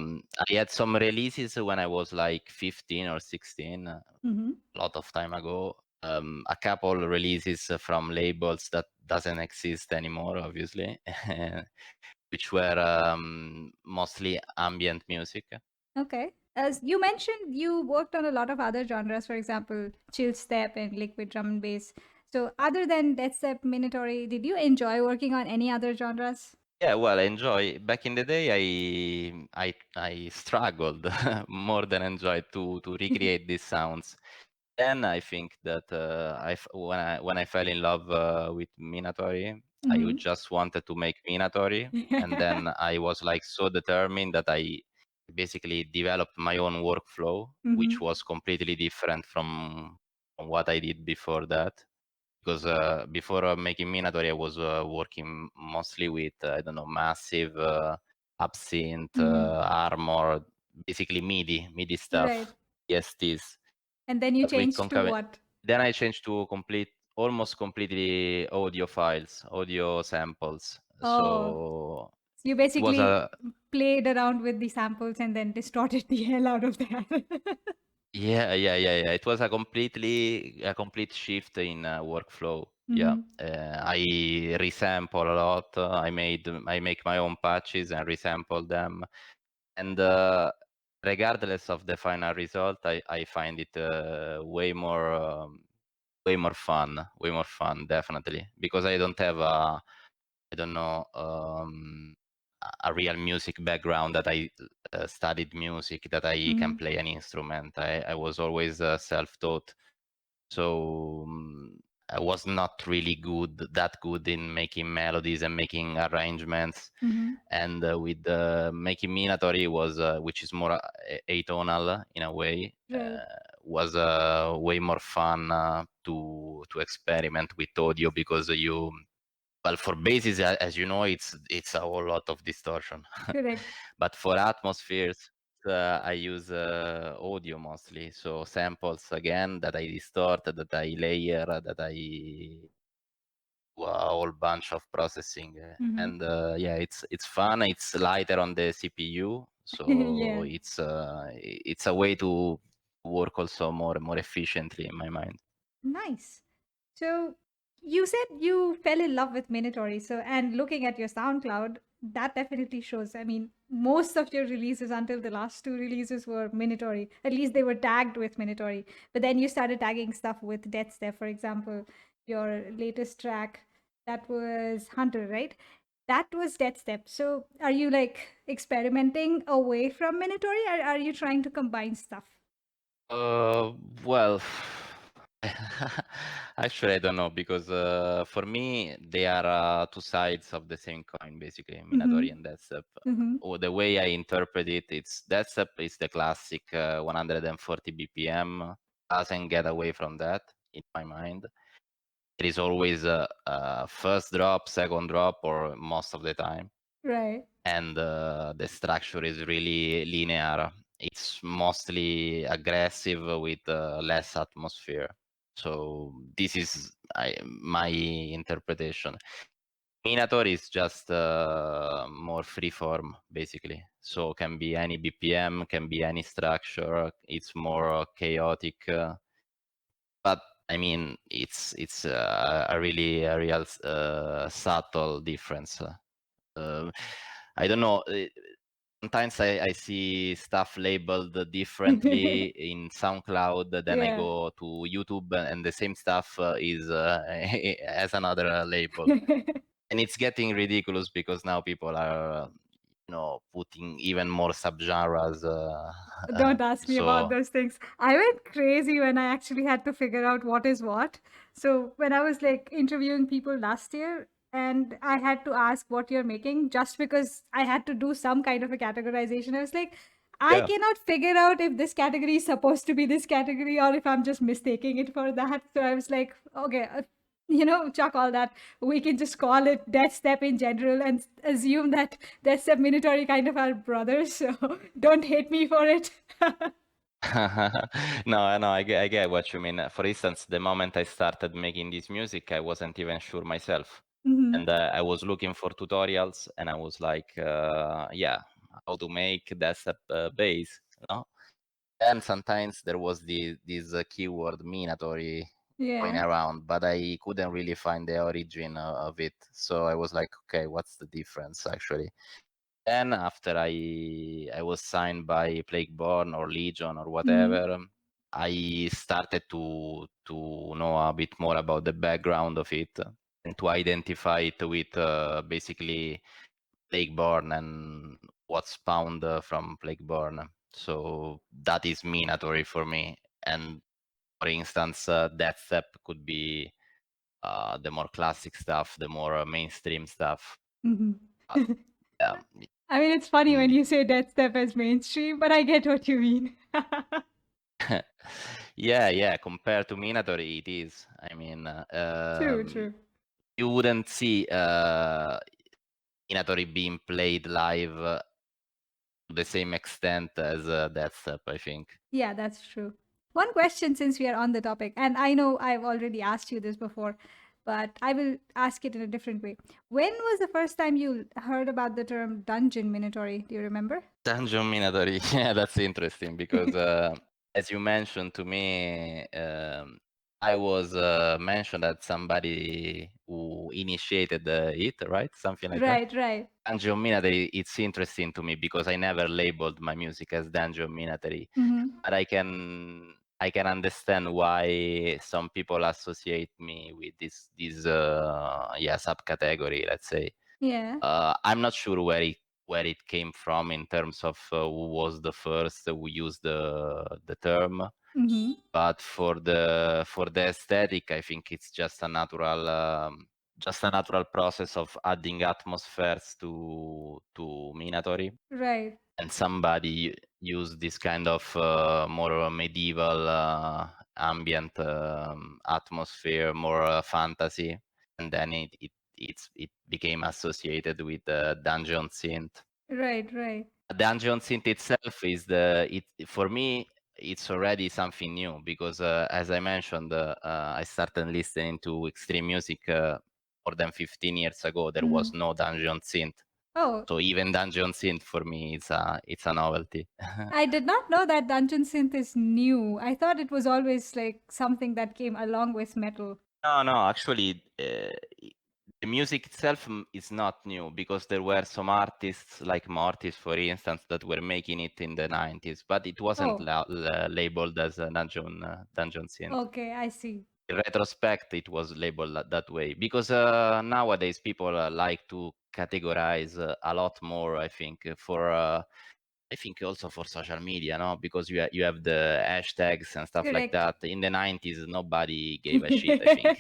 Speaker 3: had some releases when I was like 15 or 16,
Speaker 1: Mm-hmm.
Speaker 3: a lot of time ago. A couple releases from labels that doesn't exist anymore, obviously, which were mostly ambient music.
Speaker 1: Okay. As you mentioned, you worked on a lot of other genres, for example, chill step and liquid drum and bass. So, other than Deathstep, Minatory, did you enjoy working on any other genres?
Speaker 3: Yeah, well, I enjoy. Back in the day, I struggled more than enjoyed to recreate these sounds. Then I think that when I fell in love with Minatory, I
Speaker 1: Mm-hmm.
Speaker 3: just wanted to make Minatory, and then I was like so determined that I basically developed my own workflow,
Speaker 1: Mm-hmm.
Speaker 3: which was completely different from what I did before that. Because before making Minatory, I was working mostly with I don't know, massive absinthe,
Speaker 1: Mm-hmm.
Speaker 3: armor, basically MIDI
Speaker 1: Right.
Speaker 3: stuff, ESTs.
Speaker 1: And then you
Speaker 3: But with
Speaker 1: changed to
Speaker 3: Concave,
Speaker 1: what?
Speaker 3: then I changed to almost completely audio files, audio samples.
Speaker 1: Oh,
Speaker 3: So
Speaker 1: so you
Speaker 3: it was
Speaker 1: basically
Speaker 3: a
Speaker 1: played around with the samples and then distorted the hell out of that.
Speaker 3: yeah. It was a complete shift in workflow. Yeah,
Speaker 1: Mm-hmm.
Speaker 3: I resample a lot. I make my own patches and resample them, and regardless of the final result, I find it way more fun, definitely, because I don't have I don't know, a real music background that I studied music, that I can
Speaker 1: Mm-hmm.
Speaker 3: play an instrument. I was always self-taught, so I was not really that good in making melodies and making arrangements.
Speaker 1: Mm-hmm.
Speaker 3: And with making Minatory was, which is more atonal in a way,
Speaker 1: Right.
Speaker 3: was way more fun to experiment with audio, because well, for basses, as you know, it's a whole lot of distortion.
Speaker 1: Correct.
Speaker 3: But for atmospheres, I use audio mostly. So samples again that I distort, that I layer, that I do a whole bunch of processing.
Speaker 1: Mm-hmm.
Speaker 3: And yeah, it's fun. It's lighter on the CPU, so
Speaker 1: Yeah.
Speaker 3: it's a way to work also more efficiently in my mind.
Speaker 1: Nice. So you said you fell in love with Minatory. So, and looking at your SoundCloud, that definitely shows. I mean, most of your releases until the last two releases were Minatory. At least they were tagged with Minatory. But then you started tagging stuff with Deathstep, for example, your latest track that was Hunter, right? That was Deathstep. So are you like experimenting away from Minatory, or are you trying to combine stuff?
Speaker 3: Well, actually, I don't know because for me they are two sides of the same coin, basically, Minatory and Deathstep.
Speaker 1: Mm-hmm.
Speaker 3: Or the way I interpret it, it's Deathstep is the classic 140 BPM, doesn't get away from that in my mind. There is always a first drop, second drop, or most of the time.
Speaker 1: Right.
Speaker 3: And the structure is really linear. It's mostly aggressive with less atmosphere. So this is my interpretation. Minator is just more freeform, basically. So can be any BPM, can be any structure. It's more chaotic, but I mean, it's a real subtle difference. I don't know. Sometimes I see stuff labeled differently in SoundCloud. Then I
Speaker 1: Yeah.
Speaker 3: go to YouTube, and the same stuff is has another label, and it's getting ridiculous because now people are, putting even more subgenres.
Speaker 1: Don't ask me about
Speaker 3: So
Speaker 1: those things. I went crazy when I actually had to figure out what is what. So when I was like interviewing people last year and I had to ask what you're making just because I had to do some kind of a categorization, I was like, I
Speaker 3: yeah.
Speaker 1: cannot figure out if this category is supposed to be this category or if I'm just mistaking it for that. So I was like, okay, chuck all that. We can just call it Death Step in general and assume that Death Step Minatory kind of are brothers. So don't hate me for it.
Speaker 3: No, I get what you mean. For instance, the moment I started making this music, I wasn't even sure myself.
Speaker 1: Mhm.
Speaker 3: And I was looking for tutorials, and I was like, yeah, how to make Deathstep bass, And sometimes there was this keyword Minatory going
Speaker 1: Yeah.
Speaker 3: around, but I couldn't really find the origin of it. So I was like, okay, what's the difference actually? Then after I was signed by Plagueborn or Legion or
Speaker 1: Mhm.
Speaker 3: whatever, I started to know a bit more about the background of it and to identify it with basically Plagueborn and what's spawned from Plagueborn. So that is Minatory for me. And for instance, Deathstep could be the more classic stuff, the more mainstream stuff.
Speaker 1: Mhm.
Speaker 3: Uh, yeah,
Speaker 1: I mean, it's funny when
Speaker 3: mm,
Speaker 1: you say Death Step as mainstream, but I get what you mean.
Speaker 3: yeah. Compared to Minatory, it is. I mean,
Speaker 1: True, true.
Speaker 3: you wouldn't see Minatory being played live to the same extent as Deathstep, I think.
Speaker 1: Yeah, that's true. One question since we are on the topic, and I know I've already asked you this before, but I will ask it in a different way. When was the first time you heard about the term dungeon minatory? Do you remember?
Speaker 3: Dungeon Minatory, yeah, that's interesting because as you mentioned to me, I was mentioned as somebody who initiated it, right? Something like that.
Speaker 1: Right, right.
Speaker 3: Dungeon Minatory, it's interesting to me because I never labeled my music as Dungeon Minatory,
Speaker 1: Mm-hmm.
Speaker 3: but I can understand why some people associate me with this subcategory, let's say.
Speaker 1: Yeah.
Speaker 3: I'm not sure where it came from in terms of who was the first who used the term,
Speaker 1: Mm-hmm.
Speaker 3: but for the aesthetic, I think it's just a natural process of adding atmospheres to Minatory,
Speaker 1: Right.
Speaker 3: and somebody used this kind of more medieval ambient atmosphere, more fantasy, and then it became associated with the dungeon synth.
Speaker 1: Right, right.
Speaker 3: Dungeon synth itself for me it's already something new because as I mentioned, I started listening to extreme music more than 15 years ago. There
Speaker 1: Mm-hmm.
Speaker 3: was no dungeon synth,
Speaker 1: Oh,
Speaker 3: so even dungeon synth for me it's a novelty.
Speaker 1: I did not know that dungeon synth is new. I thought it was always like something that came along with metal.
Speaker 3: No, actually, the music itself is not new because there were some artists like Mortis, for instance, that were making it in the 90s, but it wasn't
Speaker 1: Oh,
Speaker 3: labeled as a dungeon synth.
Speaker 1: okay, I see.
Speaker 3: in retrospect, it was labeled that way because nowadays people like to categorize a lot more. I think I think also for social media, no, because you have the hashtags and stuff like
Speaker 1: Correct.
Speaker 3: that. In the 90s, nobody gave a shit. I think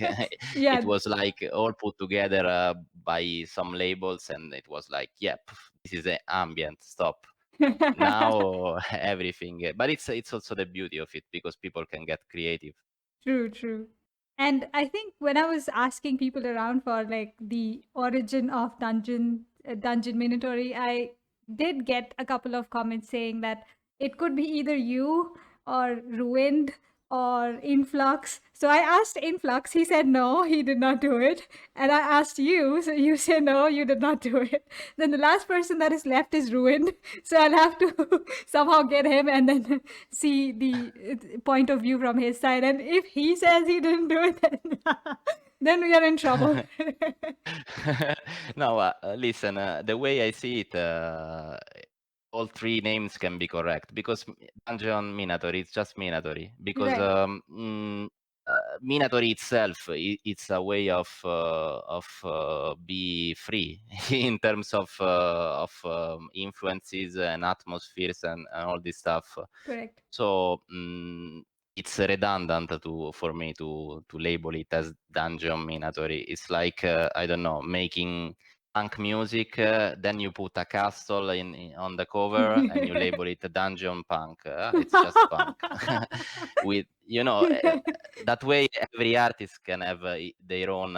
Speaker 1: Yeah.
Speaker 3: it was like all put together by some labels, and it was like, yep, this is ambient. Stop. Now everything, but it's also the beauty of it because people can get creative.
Speaker 1: True, true. And I think when I was asking people around for like the origin of Dungeon Minatory, I did get a couple of comments saying that it could be either you or Ruined or Influx. So I asked Influx, he said no, he did not do it. And I asked you, so you said no, you did not do it. Then the last person that is left is Ruined. So I'll have to somehow get him and then see the point of view from his side. And if he says he didn't do it, then we are in trouble.
Speaker 3: No, listen, the way I see it, all three names can be correct because Dungeon Minatory, it's just Minatory. Because
Speaker 1: Right.
Speaker 3: Minatory itself, it's a way of be free in terms of influences and atmospheres and all this stuff.
Speaker 1: Correct.
Speaker 3: So it's redundant for me to label it as Dungeon Minatory. It's like I don't know, making punk music, then you put a castle on the cover and you label it Dungeon Punk. It's just punk. With that way, every artist can have their own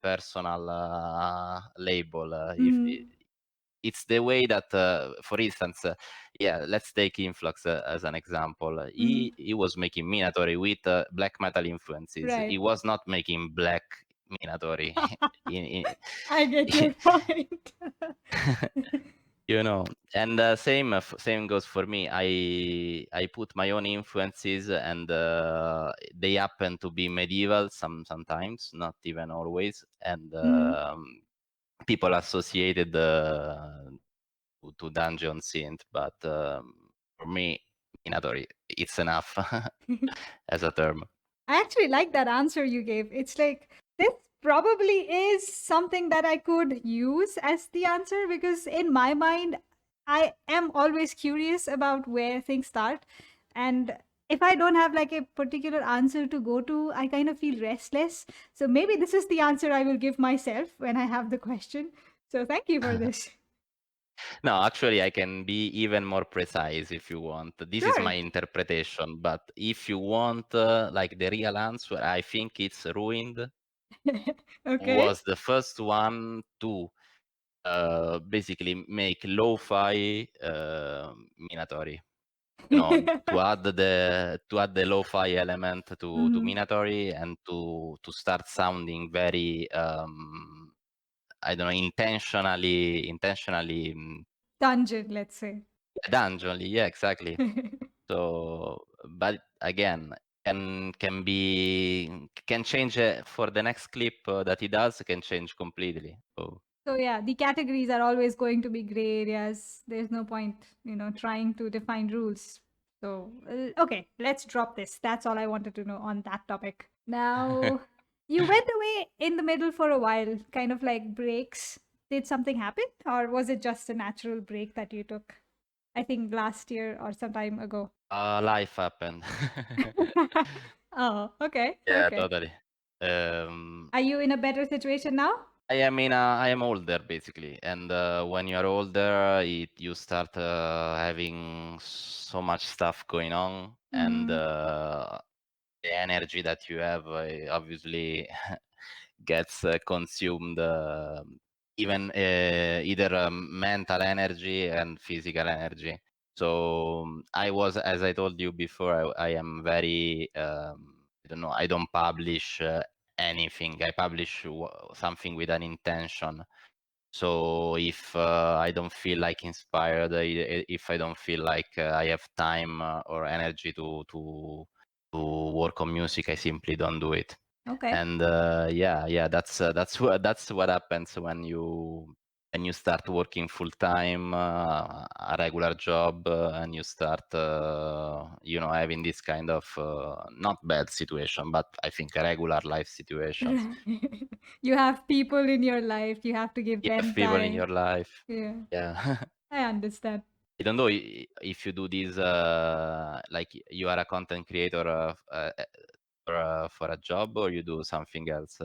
Speaker 3: personal label. If
Speaker 1: Mm,
Speaker 3: it's the way that, for instance, yeah, let's take Influx as an example.
Speaker 1: mm,
Speaker 3: He was making Minatory with black metal influences. He
Speaker 1: right.
Speaker 3: was not making black Minatory. in,
Speaker 1: I get your point.
Speaker 3: and same goes for me. I put my own influences, and they happen to be medieval sometimes, not even always, and
Speaker 1: Mm.
Speaker 3: people associated to dungeon synth, but for me, Minatory, it's enough as a term.
Speaker 1: I actually like that answer you gave. It's like this probably is something that I could use as the answer because in my mind, I am always curious about where things start. And if I don't have like a particular answer to go to, I kind of feel restless. So maybe this is the answer I will give myself when I have the question. So thank you for this.
Speaker 3: No, actually, I can be even more precise if you want. This is my
Speaker 1: Sure.
Speaker 3: interpretation, but if you want like the real answer, I think it's Ruined
Speaker 1: Okay.
Speaker 3: was the first one to basically make lo-fi Minatory. To add the lo-fi element to
Speaker 1: Mhm.
Speaker 3: Minatory and to start sounding very I don't know, intentionally
Speaker 1: Dungeon, let's say.
Speaker 3: dungeonly. Yeah, exactly. So, but again, can change for the next clip that he does can change completely. So
Speaker 1: So yeah, the categories are always going to be gray areas. There's no point, trying to define rules. So okay, let's drop this. That's all I wanted to know on that topic. Now, you went away in the middle for a while, kind of like breaks. Did something happen, or was it just a natural break that you took? I think last year or some time ago.
Speaker 3: life happened.
Speaker 1: Oh, okay,
Speaker 3: Yeah,
Speaker 1: okay.
Speaker 3: totally. Um,
Speaker 1: Are you in a better situation now?
Speaker 3: I am older basically, and when you are older, you start having so much stuff going on, and
Speaker 1: Mm,
Speaker 3: the energy that you have obviously gets consumed, even either mental energy and physical energy. So I was, as I told you before, I am very I don't know. I don't publish anything. I publish something with an intention. So if I don't feel like inspired, if I don't feel like I have time or energy to work on music, I simply don't do it.
Speaker 1: okay.
Speaker 3: And yeah, that's what happens when you and you start working full time, a regular job, and you start, having this kind of not bad situation, but I think regular life situations.
Speaker 1: Right. You have people in your life, you have to give
Speaker 3: You have
Speaker 1: them
Speaker 3: people in
Speaker 1: time.
Speaker 3: your life.
Speaker 1: Yeah,
Speaker 3: Yeah.
Speaker 1: I understand.
Speaker 3: I don't know if you do this, like you are a content creator for a job, or you do something else.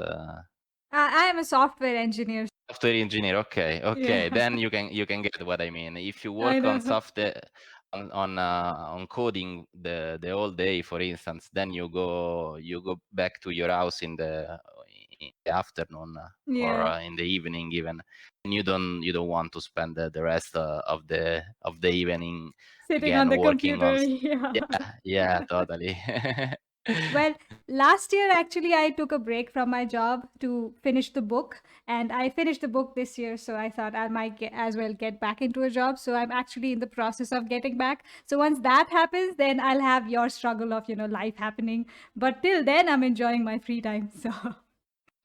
Speaker 1: I am a software engineer.
Speaker 3: Software engineer, okay, okay.
Speaker 1: Yeah,
Speaker 3: Then you can get what I mean. If you
Speaker 1: I
Speaker 3: work on
Speaker 1: know.
Speaker 3: software on coding the whole day, for instance, then you go back to your house in the afternoon, or
Speaker 1: Yeah,
Speaker 3: in the evening even, and you don't want to spend the rest of the evening
Speaker 1: sitting on
Speaker 3: again
Speaker 1: the
Speaker 3: working on.
Speaker 1: computer. Yeah.
Speaker 3: Yeah, yeah, totally.
Speaker 1: Well, last year actually I took a break from my job to finish the book, and I finished the book this year, so I thought I might as well get back into a job. So I'm actually in the process of getting back. So once that happens, then I'll have your struggle of, life happening. But till then, I'm enjoying my free time. So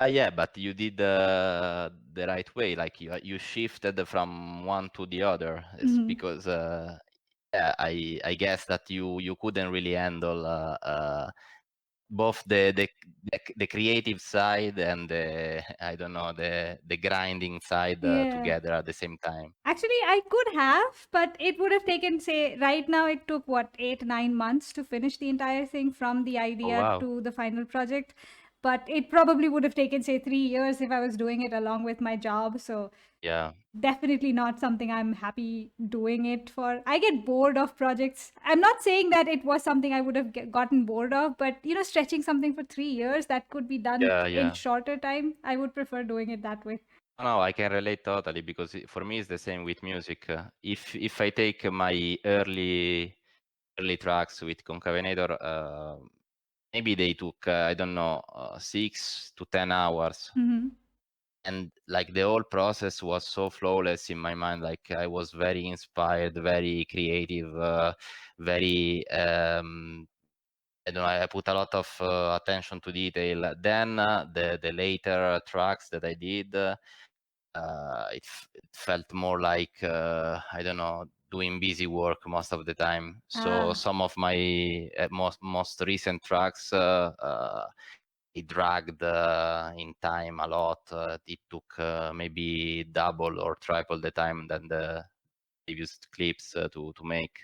Speaker 3: Yeah, but you did the right way. Like you shifted from one to the other. It's
Speaker 1: Mhm.
Speaker 3: because yeah, I guess that you couldn't really handle both the creative side and the I don't know the grinding side
Speaker 1: Yeah.
Speaker 3: together at the same time.
Speaker 1: Actually, I could have, but it would have taken, say, right now it took what, 8, 9 months to finish the entire thing from the
Speaker 3: Oh
Speaker 1: idea
Speaker 3: wow.
Speaker 1: to the final project. But it probably would have taken, say, 3 years if I was doing it along with my job. So
Speaker 3: Yeah.
Speaker 1: definitely not something I'm happy doing it for. I get bored of projects. I'm not saying that it was something I would have gotten bored of, but stretching something for 3 years that could be done
Speaker 3: Yeah,
Speaker 1: in
Speaker 3: yeah.
Speaker 1: shorter time, I would prefer doing it that way.
Speaker 3: No, I can relate totally because for me it's the same with music. If I take my early tracks with Concavenator, maybe they took I don't know 6 to 10 hours,
Speaker 1: Hmm.
Speaker 3: and like the whole process was so flawless in my mind. Like I was very inspired, very creative, very I don't know. I put a lot of attention to detail. Then the later tracks that I did. It felt more like I don't know, doing busy work most of the time. So
Speaker 1: Ah,
Speaker 3: some of my most recent tracks it dragged in time a lot. It took maybe double or triple the time than the previous clips to make.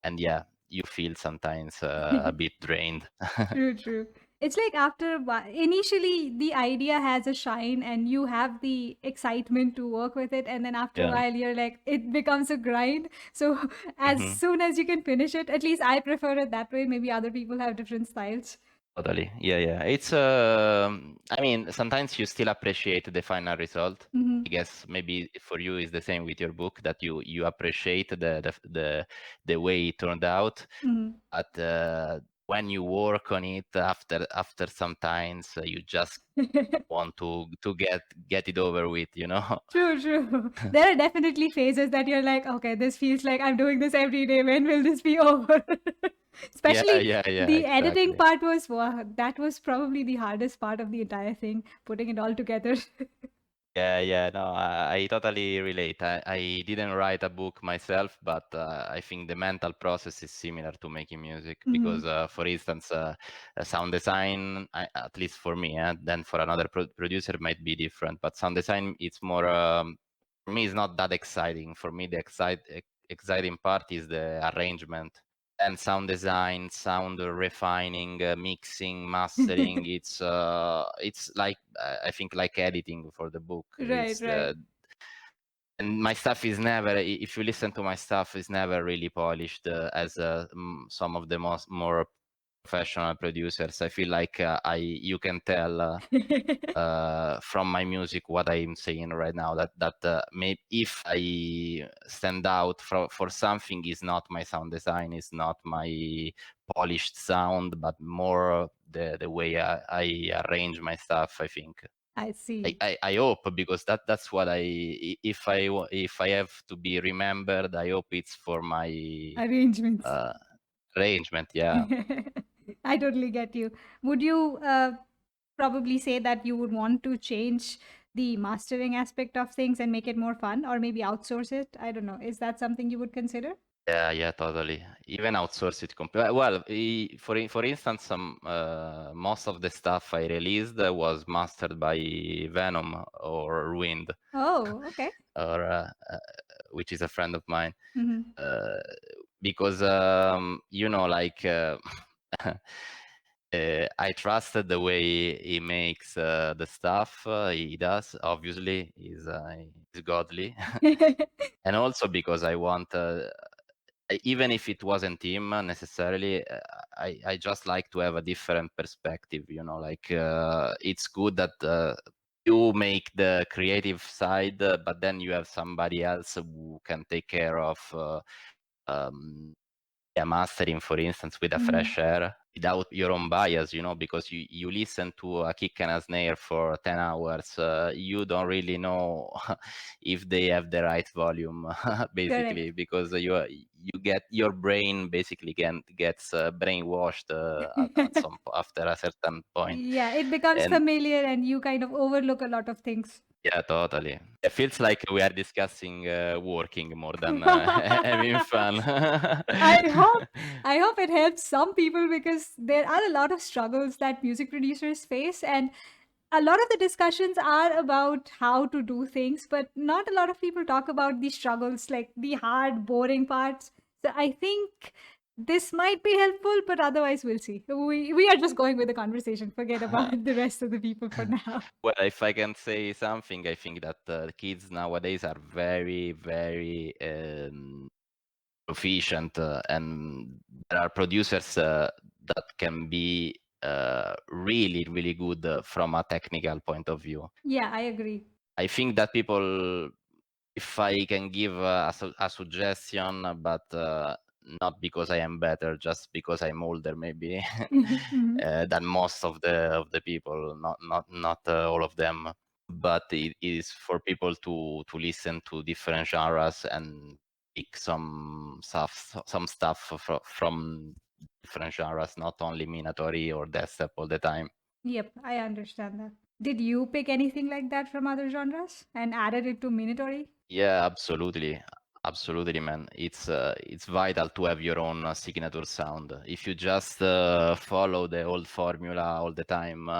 Speaker 3: And yeah, you feel sometimes a bit drained.
Speaker 1: true, true. It's like after a while, initially the idea has a shine and you have the excitement to work with it, and then after a
Speaker 3: Yeah.
Speaker 1: while you're like it becomes a grind. So as
Speaker 3: Mhm.
Speaker 1: soon as you can finish it, at least I prefer it that way. Maybe other people have different styles.
Speaker 3: Totally. Yeah, yeah. It's I mean, sometimes you still appreciate the final result.
Speaker 1: Hmm.
Speaker 3: I guess maybe for you is the same with your book, that you appreciate the way it turned out.
Speaker 1: Hmm.
Speaker 3: But when you work on it after some times, you just want to get it over with, you know?
Speaker 1: True, true. There are definitely phases that you're like, okay, this feels like I'm doing this every day. When will this be over?
Speaker 3: Yeah,
Speaker 1: Especially
Speaker 3: yeah, yeah,
Speaker 1: the editing
Speaker 3: exactly.
Speaker 1: part was, wow, that was probably the hardest part of the entire thing, putting it all together.
Speaker 3: Yeah, yeah, no, I totally relate. I didn't write a book myself, but I think the mental process is similar to making music
Speaker 1: Hmm.
Speaker 3: because, for instance, sound design, at least for me, then for another producer might be different. But sound design, it's more for me. It's not that exciting. For me, the exciting part is the arrangement and sound design, sound refining, mixing, mastering. It's like I think like editing for the book.
Speaker 1: Right,
Speaker 3: It's
Speaker 1: right.
Speaker 3: the and my stuff is never. If you listen to my stuff, is never really polished as some of the more professional producers. I feel like you can tell. From my music what I'm saying right now, that maybe if I stand out for something, is not my sound design, is not my polished sound, but more the way I arrange my stuff. I think
Speaker 1: I
Speaker 3: I,
Speaker 1: see.
Speaker 3: I, I hope, because that's what if I have to be remembered, I hope it's for my
Speaker 1: Arrangements.
Speaker 3: uh, arrangement. Yeah.
Speaker 1: I totally get you. Would you probably say that you would want to change the mastering aspect of things and make it more fun, or maybe outsource it? I don't know. Is that something you would consider?
Speaker 3: Yeah, totally. Even outsource it completely. Well, for instance, most of the stuff I released was mastered by Venom or Ruined,
Speaker 1: Oh, okay.
Speaker 3: or which is a friend of mine.
Speaker 1: Mm-hmm.
Speaker 3: Because like I trusted the way he makes the stuff he does. Obviously, he's godly, and also because I want. Even if it wasn't him necessarily, I just like to have a different perspective. Like it's good that you make the creative side, but then you have somebody else who can take care of um, mastering, for instance, with a
Speaker 1: Mm-hmm.
Speaker 3: fresh air without your own bias, because you listen to a kick and a snare for 10 hours. You don't really know if they have the right volume, basically,
Speaker 1: Correct.
Speaker 3: because you get your brain basically gets brainwashed after a certain point.
Speaker 1: Yeah, it becomes
Speaker 3: And
Speaker 1: familiar and you kind of overlook a lot of things.
Speaker 3: yeah, totally. It feels like we are discussing working more than having fun.
Speaker 1: I hope I hope it helps some people because there are a lot of struggles that music producers face, and a lot of the discussions are about how to do things, but not a lot of people talk about the struggles, like the hard, boring parts. So I think this might be helpful, but otherwise we'll see. We are just going with the conversation. Forget about the rest of the people for now.
Speaker 3: Well, if I can say something, I think that the kids nowadays are very, very proficient, and there are producers that can be really, really good from a technical point of view.
Speaker 1: Yeah, I agree.
Speaker 3: I think that people, if I can give a suggestion, but not because I am better, just because I'm older, maybe
Speaker 1: Mhm.
Speaker 3: than most of the people, not all of them. But it is for people to listen to different genres and pick some stuff from different genres, not only Minatory or Deathstep all the time.
Speaker 1: Yep, I understand that. Did you pick anything like that from other genres and added it to Minatory?
Speaker 3: Yeah, absolutely, man. It's vital to have your own signature sound. If you just follow the old formula all the time,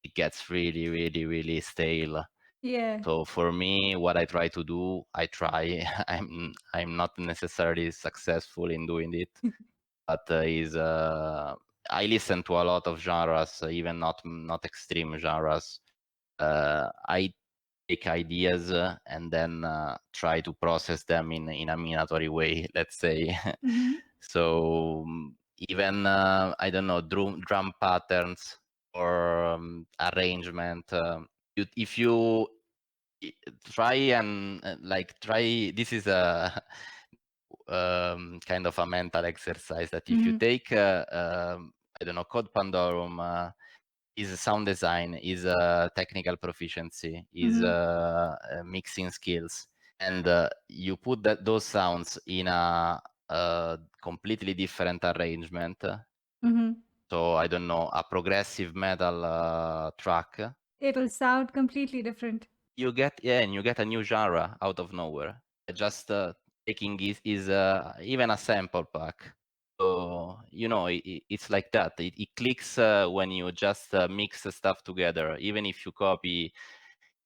Speaker 3: it gets really, really, really stale.
Speaker 1: Yeah.
Speaker 3: So for me, what I try to do, I try. I'm not necessarily successful in doing it, but is I listen to a lot of genres, even not extreme genres. I take ideas and then try to process them in a minatory way, let's say.
Speaker 1: Mm-hmm.
Speaker 3: So even I don't know, drum patterns or arrangement. If you try and try, this is a kind of a mental exercise that if you
Speaker 1: Mm-hmm.
Speaker 3: take I don't know, Code Pandorum, is sound design, is technical proficiency, is
Speaker 1: Mm-hmm.
Speaker 3: mixing skills, and you put those sounds in a completely different arrangement.
Speaker 1: Mm-hmm.
Speaker 3: So I don't know, a progressive metal track.
Speaker 1: It'll sound completely different.
Speaker 3: And you get a new genre out of nowhere. Just taking is even a sample pack. So it's like that. It clicks when you just mix the stuff together. Even if you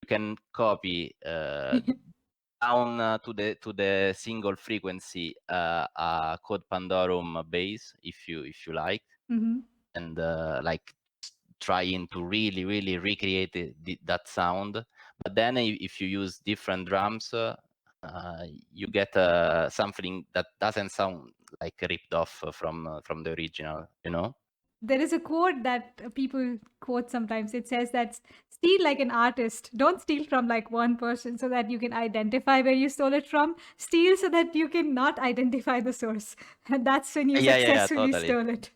Speaker 3: can copy down to the single frequency a Code Pandorum bass if you like,
Speaker 1: Mm-hmm.
Speaker 3: and trying to really, really recreate that sound. But then if you use different drums, you get something that doesn't sound like ripped off from the original.
Speaker 1: There is a quote that people quote sometimes. It says that steal like an artist. Don't steal from like one person so that you can identify where you stole it from. Steal so that you can not identify the source. And that's when you
Speaker 3: Yeah,
Speaker 1: successfully
Speaker 3: totally.
Speaker 1: stole it.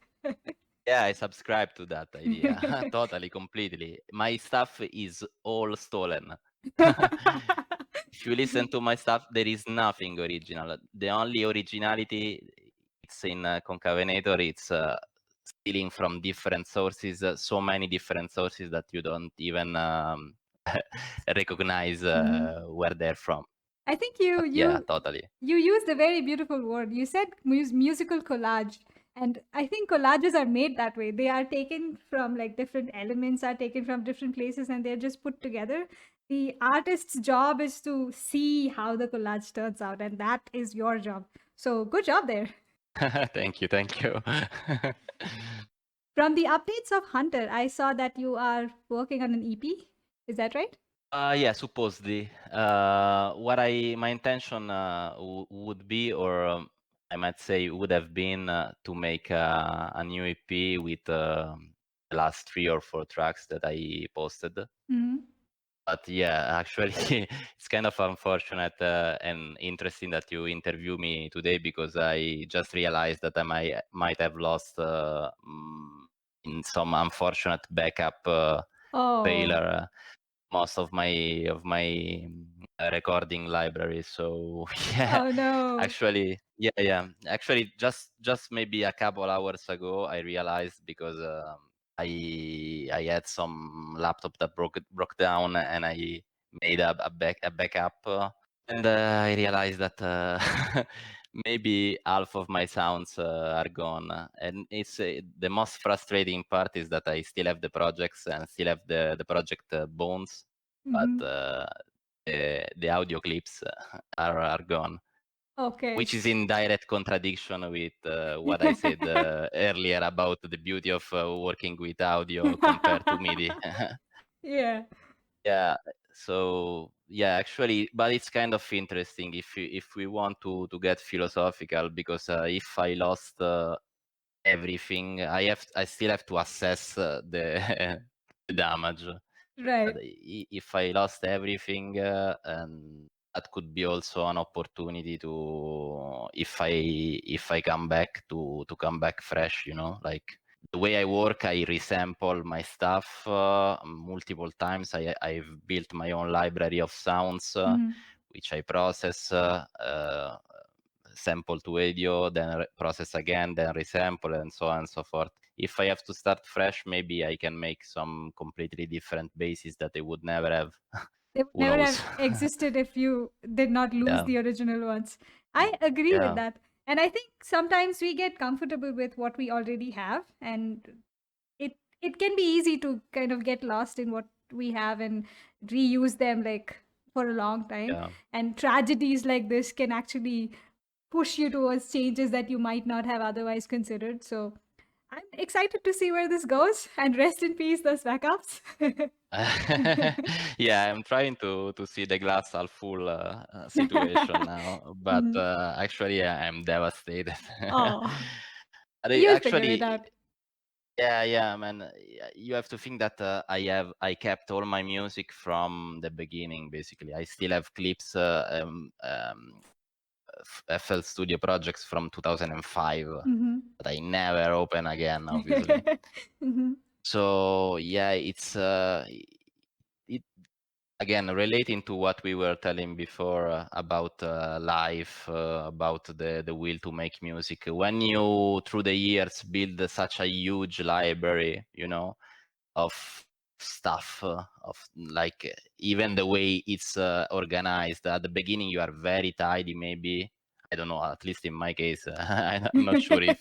Speaker 3: Yeah, I subscribe to that idea. Totally, completely. My stuff is all stolen. If you listen to my stuff, there is nothing original. The only originality, it's in Concavenator. It's stealing from different sources, so many different sources that you don't even recognize where they're from.
Speaker 1: I think you
Speaker 3: But yeah,
Speaker 1: you
Speaker 3: totally.
Speaker 1: you used a very beautiful word. You said musical collage, and I think collages are made that way. They are taken from like different elements, are taken from different places, and they're just put together. The artist's job is to see how the collage turns out, and that is your job. So good job there.
Speaker 3: Thank you, thank you.
Speaker 1: From the updates of Hunter, I saw that you are working on an EP. Is that right?
Speaker 3: Yeah, supposedly. My intention would be, or I might say, would have been to make a new EP with the last 3 or 4 tracks that I posted.
Speaker 1: Mm-hmm.
Speaker 3: But yeah, actually, it's kind of unfortunate and interesting that you interview me today, because I just realized that I might have lost in some unfortunate backup
Speaker 1: Oh,
Speaker 3: failure most of my recording library. So yeah,
Speaker 1: oh no.
Speaker 3: actually just maybe a couple hours ago I realized, because I had some laptop that broke down, and I made a backup, and I realized that maybe half of my sounds are gone, and it's the most frustrating part is that I still have the projects and still have the project bones, but
Speaker 1: Mm-hmm.
Speaker 3: the audio clips are gone,
Speaker 1: Okay.
Speaker 3: which is in direct contradiction with what I said earlier about the beauty of working with audio compared to MIDI.
Speaker 1: Yeah.
Speaker 3: Yeah, so yeah, actually, but it's kind of interesting if we want to get philosophical, because if I lost everything, I still have to assess the the damage.
Speaker 1: Right.
Speaker 3: If I lost everything, and that could be also an opportunity to, if I come back, to come back fresh, like the way I work, I resample my stuff multiple times. I've built my own library of sounds,
Speaker 1: Mm-hmm.
Speaker 3: which I process, sample to audio, then process again, then resample, and so on and so forth. If I have to start fresh, maybe I can make some completely different bases that I would never have.
Speaker 1: They would
Speaker 3: Who
Speaker 1: never
Speaker 3: knows?
Speaker 1: have existed if you did not lose
Speaker 3: Yeah,
Speaker 1: the original ones. I agree with
Speaker 3: yeah,
Speaker 1: that. And I think sometimes we get comfortable with what we already have, and it can be easy to kind of get lost in what we have and reuse them like for a long time.
Speaker 3: yeah.
Speaker 1: And tragedies like this can actually push you towards changes that you might not have otherwise considered. So I'm excited to see where this goes, and rest in peace those backups.
Speaker 3: Yeah, I'm trying to see the glass half full situation now, but
Speaker 1: Mhm.
Speaker 3: actually, yeah, I'm devastated.
Speaker 1: Oh, you'll figure it
Speaker 3: Actually,
Speaker 1: out.
Speaker 3: yeah, man. You have to think that I kept all my music from the beginning. Basically, I still have clips, FL Studio projects from 2005
Speaker 1: Mhm.
Speaker 3: that I never open again, obviously.
Speaker 1: Mhm.
Speaker 3: So yeah, it's it again relating to what we were telling before about life, about the will to make music. When you through the years build such a huge library, of stuff, of like even the way it's organized at the beginning, you are very tidy, maybe. I don't know, at least in my case. I'm not sure if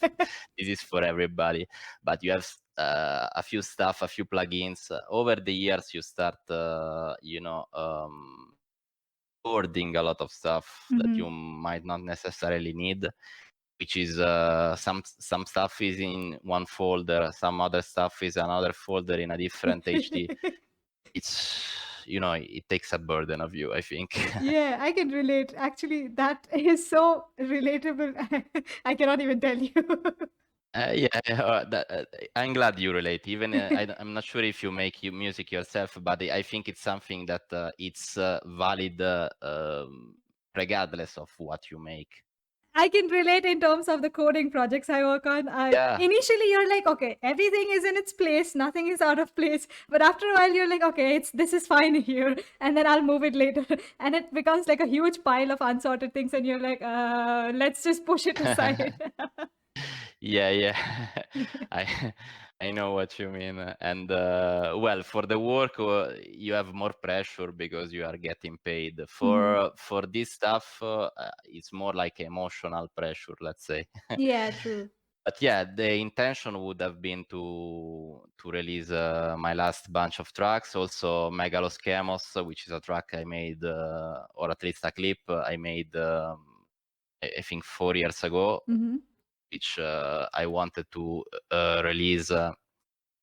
Speaker 3: this is for everybody, but you have a few stuff, a few plugins. Over the years you start hoarding a lot of stuff that
Speaker 1: Mhm.
Speaker 3: you might not necessarily need, which is some stuff is in one folder, some other stuff is another folder in a different HD. It's it takes a burden of you, I think.
Speaker 1: Yeah, I can relate. Actually, that is so relatable. I cannot even tell you.
Speaker 3: Yeah, I'm glad you relate. Even I'm not sure if you make music yourself, but I think it's something that it's valid regardless of what you make.
Speaker 1: I can relate in terms of the coding projects I work on.
Speaker 3: Yeah,
Speaker 1: Initially, you're like, okay, everything is in its place, nothing is out of place. But after a while, you're like, okay, this is fine here, and then I'll move it later, and it becomes like a huge pile of unsorted things, and you're like, let's just push it aside.
Speaker 3: yeah. I I know what you mean. And well, for the work, you have more pressure because you are getting paid. For this stuff, it's more like emotional pressure, let's say.
Speaker 1: Yeah, true.
Speaker 3: But yeah, the intention would have been to release my last bunch of tracks, also Megaloschemos, which is a track I made, or at least a clip I made, I think 4 years ago, which I wanted to release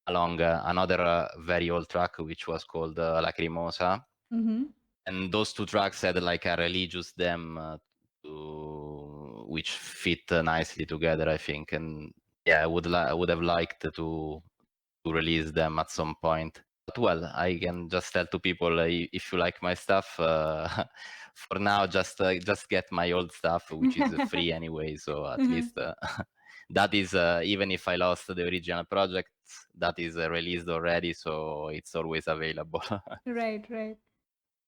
Speaker 3: along another very old track, which was called Lacrimosa. And those two tracks had like a religious them which fit nicely together, I think. And yeah, I would have liked to release them at some point. But well, I can just tell to people, if you like my stuff, for now, just get my old stuff, which is free anyway. So at least that is, even if I lost the original project, that is released already, so it's always available.
Speaker 1: Right, right.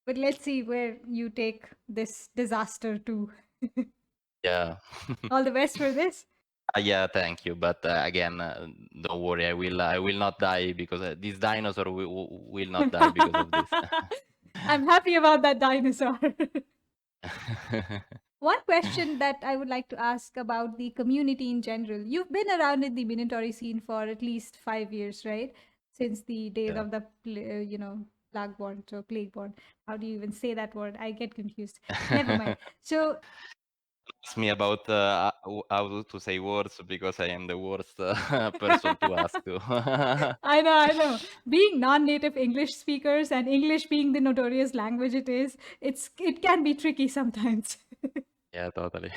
Speaker 1: But let's see where you take this disaster to.
Speaker 3: Yeah.
Speaker 1: All the best for this.
Speaker 3: Yeah, thank you. But again, don't worry. I will not die because this dinosaur will not die because of this.
Speaker 1: I'm happy about that dinosaur. One question that I would like to ask about the community in general. You've been around in the Minatory scene for at least 5 years, right? Since the days
Speaker 3: Yeah.
Speaker 1: of the, Plagueborn, so Plagueborn. How do you even say that word? I get confused. Never mind. So,
Speaker 3: Ask me about how to say words because I am the worst person to ask to.
Speaker 1: I know. Being non-native English speakers and English being the notorious language it can be tricky sometimes.
Speaker 3: Yeah, totally.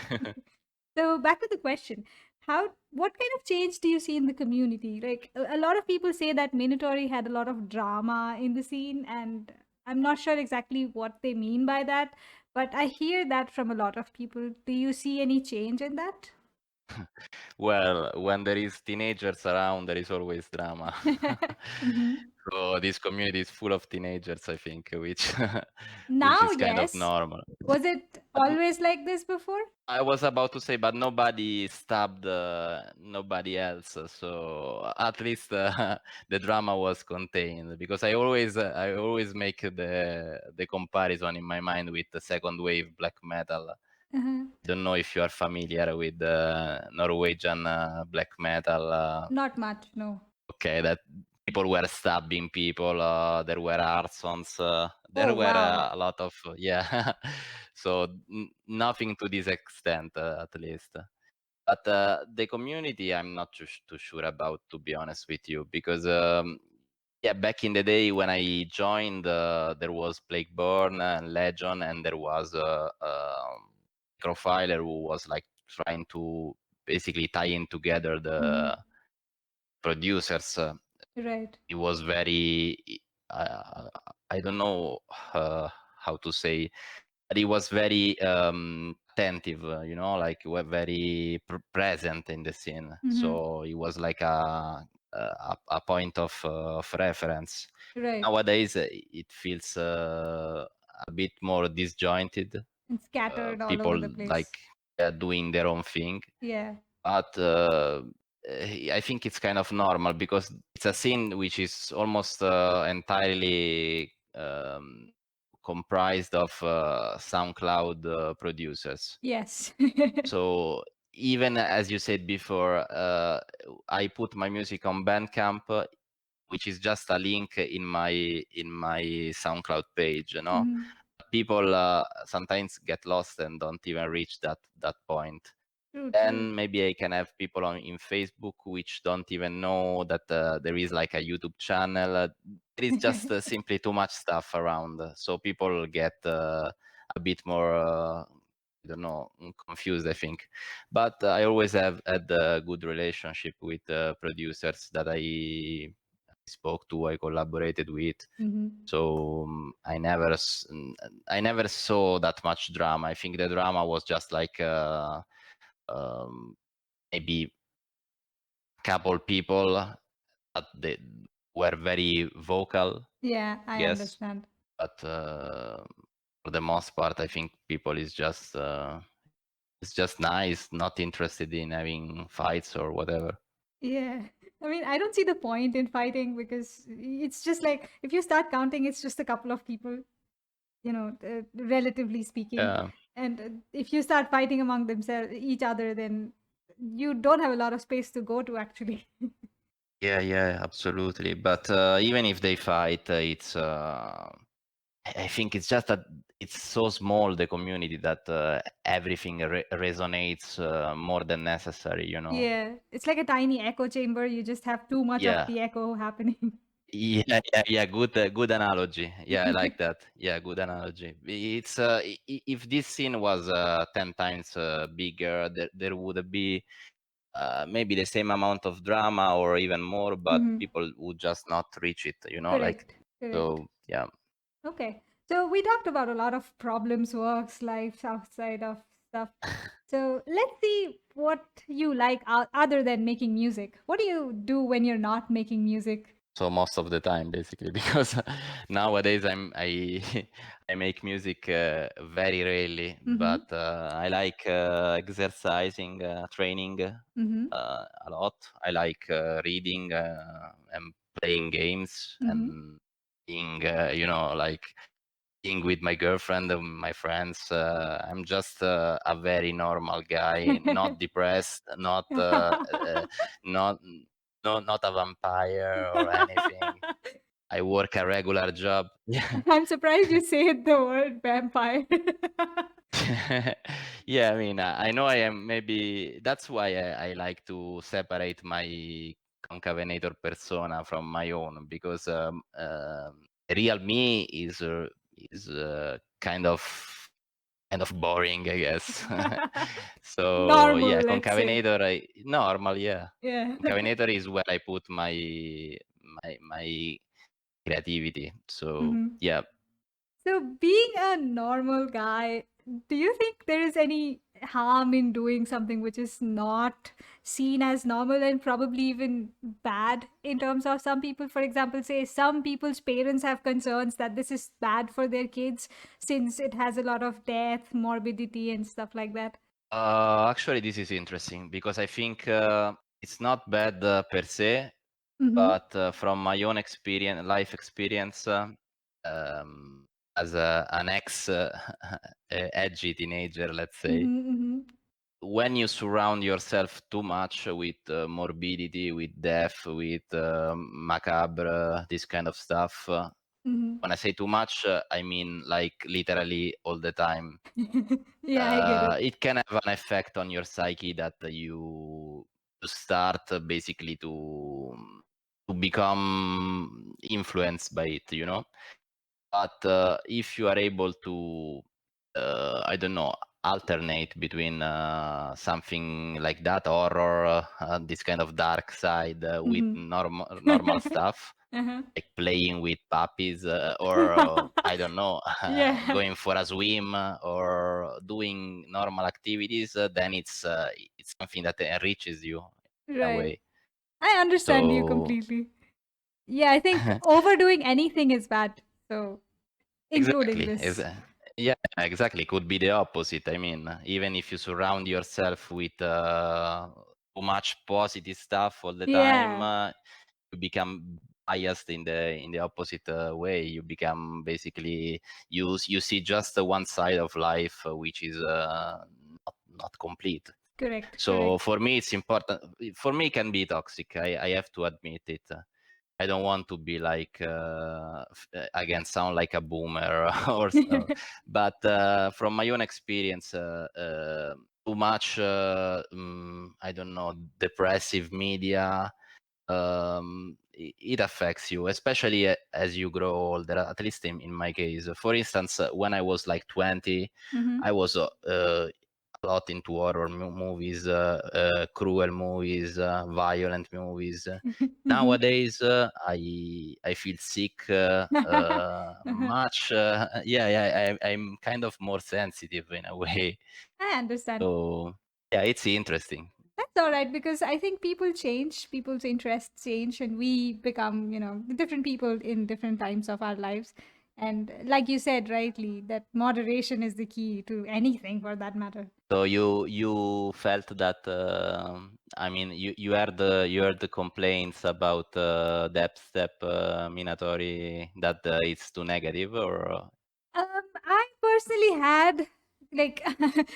Speaker 1: So back to the question, what kind of change do you see in the community? Like a lot of people say that Minatory had a lot of drama in the scene, and I'm not sure exactly what they mean by that, but I hear that from a lot of people. Do you see any change in that?
Speaker 3: Well, when there is teenagers around, there is always drama. So this community is full of teenagers, I think, which which
Speaker 1: Now,
Speaker 3: is kind of
Speaker 1: yes.
Speaker 3: normal.
Speaker 1: Was it
Speaker 3: But
Speaker 1: always like this before?
Speaker 3: I was about to say, but nobody stabbed nobody else, so at least the drama was contained. Because I always make the comparison in my mind with the second wave black metal.
Speaker 1: Uh-huh.
Speaker 3: Don't know if you are familiar with Norwegian black metal.
Speaker 1: Not much, no.
Speaker 3: Okay, that people were stabbing people. There were arsons. There
Speaker 1: Oh,
Speaker 3: were
Speaker 1: wow.
Speaker 3: a lot of yeah. So nothing to this extent, at least. But the community, I'm not too sure about, to be honest with you, because yeah, back in the day when I joined, there was Plagueborn and Legion, and there was Profiler who was like trying to basically tie in together the producers.
Speaker 1: Right.
Speaker 3: It was very, uh, I don't know how to say, but he was very attentive, like were very present in the scene. So he was like a point of reference.
Speaker 1: Right.
Speaker 3: Nowadays, it feels a bit more disjointed.
Speaker 1: And scattered all over
Speaker 3: People
Speaker 1: the
Speaker 3: like
Speaker 1: place.
Speaker 3: doing their own thing,
Speaker 1: Yeah.
Speaker 3: but I think it's kind of normal because it's a scene which is almost entirely comprised of SoundCloud producers.
Speaker 1: Yes.
Speaker 3: So even as you said before, I put my music on Bandcamp, which is just a link in my SoundCloud page. People sometimes get lost and don't even reach that point.
Speaker 1: True, true.
Speaker 3: Then maybe I can have people in Facebook which don't even know that there is like a YouTube channel. There is just simply too much stuff around, so people get a bit more, I don't know, confused, I think. But I always have had a good relationship with producers that I spoke to, I collaborated with. So I never saw that much drama. I think the drama was just like maybe a couple people that they were very vocal,
Speaker 1: Yeah,
Speaker 3: I
Speaker 1: I
Speaker 3: guess.
Speaker 1: understand.
Speaker 3: But for the most part, I think people is just it's just nice, not interested in having fights or whatever.
Speaker 1: Yeah. I mean, I don't see the point in fighting because it's just like if you start counting, it's just a couple of people, relatively speaking.
Speaker 3: Yeah.
Speaker 1: And if you start fighting among themselves, each other, then you don't have a lot of space to go to actually.
Speaker 3: Yeah, absolutely. But even if they fight, it's I think it's just that it's so small, the community, that everything resonates more than necessary, you know?
Speaker 1: Yeah, it's like a tiny echo chamber. You just have too much of
Speaker 3: Yeah.
Speaker 1: the echo happening.
Speaker 3: Yeah. Good analogy. Yeah, I like that. Yeah, good analogy. It's if this scene was 10 times bigger, there would be maybe the same amount of drama or even more, but
Speaker 1: Mhm.
Speaker 3: people would just not reach it, you know, like,
Speaker 1: Correct. Correct.
Speaker 3: so yeah.
Speaker 1: Okay. So we talked about a lot of problems, works, lives outside of stuff. So let's see what you like other than making music. What do you do when you're not making music?
Speaker 3: So most of the time, basically, because nowadays I I make music very rarely,
Speaker 1: Mm-hmm.
Speaker 3: but I like exercising, training
Speaker 1: Mm-hmm.
Speaker 3: a lot. I like reading and playing games
Speaker 1: Mm-hmm.
Speaker 3: and being, you know, like being with my girlfriend and my friends. I'm just a very normal guy, not depressed, not not a vampire or anything. I work a regular job. Yeah.
Speaker 1: I'm surprised you said the word vampire.
Speaker 3: Yeah, I mean, I know I am, maybe that's why I like to separate my Concavenator persona from my own, because real me is kind of boring, I guess. So
Speaker 1: Normal,
Speaker 3: yeah,
Speaker 1: let's say.
Speaker 3: Concavenator, normal, yeah.
Speaker 1: Yeah.
Speaker 3: Concavenator is where I put my creativity. So
Speaker 1: Mm-hmm.
Speaker 3: yeah.
Speaker 1: So, being a normal guy, do you think there is any harm in doing something which is not seen as normal and probably even bad in terms of some people? For example, say some people's parents have concerns that this is bad for their kids since it has a lot of death, morbidity, and stuff like that.
Speaker 3: Actually, this is interesting because I think it's not bad per se,
Speaker 1: Mm-hmm.
Speaker 3: but from my own experience, life experience, um, as an ex edgy teenager, let's say,
Speaker 1: Mm-hmm. Mm-hmm.
Speaker 3: when you surround yourself too much with morbidity, with death, with macabre, this kind of stuff.
Speaker 1: Mm-hmm.
Speaker 3: When I say too much, I mean like literally all the time.
Speaker 1: Yeah, I get it.
Speaker 3: It can have an effect on your psyche that you start basically to become influenced by it, you know. But if you are able to, I don't know, alternate between something like that, horror, this kind of dark side, with
Speaker 1: Mm-hmm.
Speaker 3: normal stuff,
Speaker 1: Uh-huh.
Speaker 3: like playing with puppies, or I don't know,
Speaker 1: Yeah,
Speaker 3: going for a swim, or doing normal activities, then it's something that enriches you in a
Speaker 1: right.
Speaker 3: way.
Speaker 1: I understand you
Speaker 3: So
Speaker 1: completely. Yeah, I think overdoing anything is bad. So, including
Speaker 3: exactly,
Speaker 1: this.
Speaker 3: yeah, exactly. Could be the opposite. I mean, even if you surround yourself with too much positive stuff all the time,
Speaker 1: Yeah,
Speaker 3: you become biased in the opposite way. You become basically, you see just one side of life, which is not complete.
Speaker 1: correct,
Speaker 3: So
Speaker 1: correct.
Speaker 3: for me, it's important. For me, it can be toxic. I have to admit it. I don't want to be like, again, sound like a boomer or so. But from my own experience, too much, I don't know, depressive media, it affects you, especially as you grow older, at least in my case. For instance, when I was like 20,
Speaker 1: Mm-hmm.
Speaker 3: I was a lot into horror movies, cruel movies, violent movies.
Speaker 1: Mm-hmm.
Speaker 3: Nowadays, I feel sick
Speaker 1: Uh-huh.
Speaker 3: much. I'm kind of more sensitive in a way.
Speaker 1: I understand.
Speaker 3: So yeah, it's interesting.
Speaker 1: That's all right because I think people change, people's interests change, and we become, different people in different times of our lives. And like you said rightly, that moderation is the key to anything for that matter.
Speaker 3: So you felt that I mean, you heard the complaints about Deathstep, Minatory, that it's too negative, or
Speaker 1: I personally had like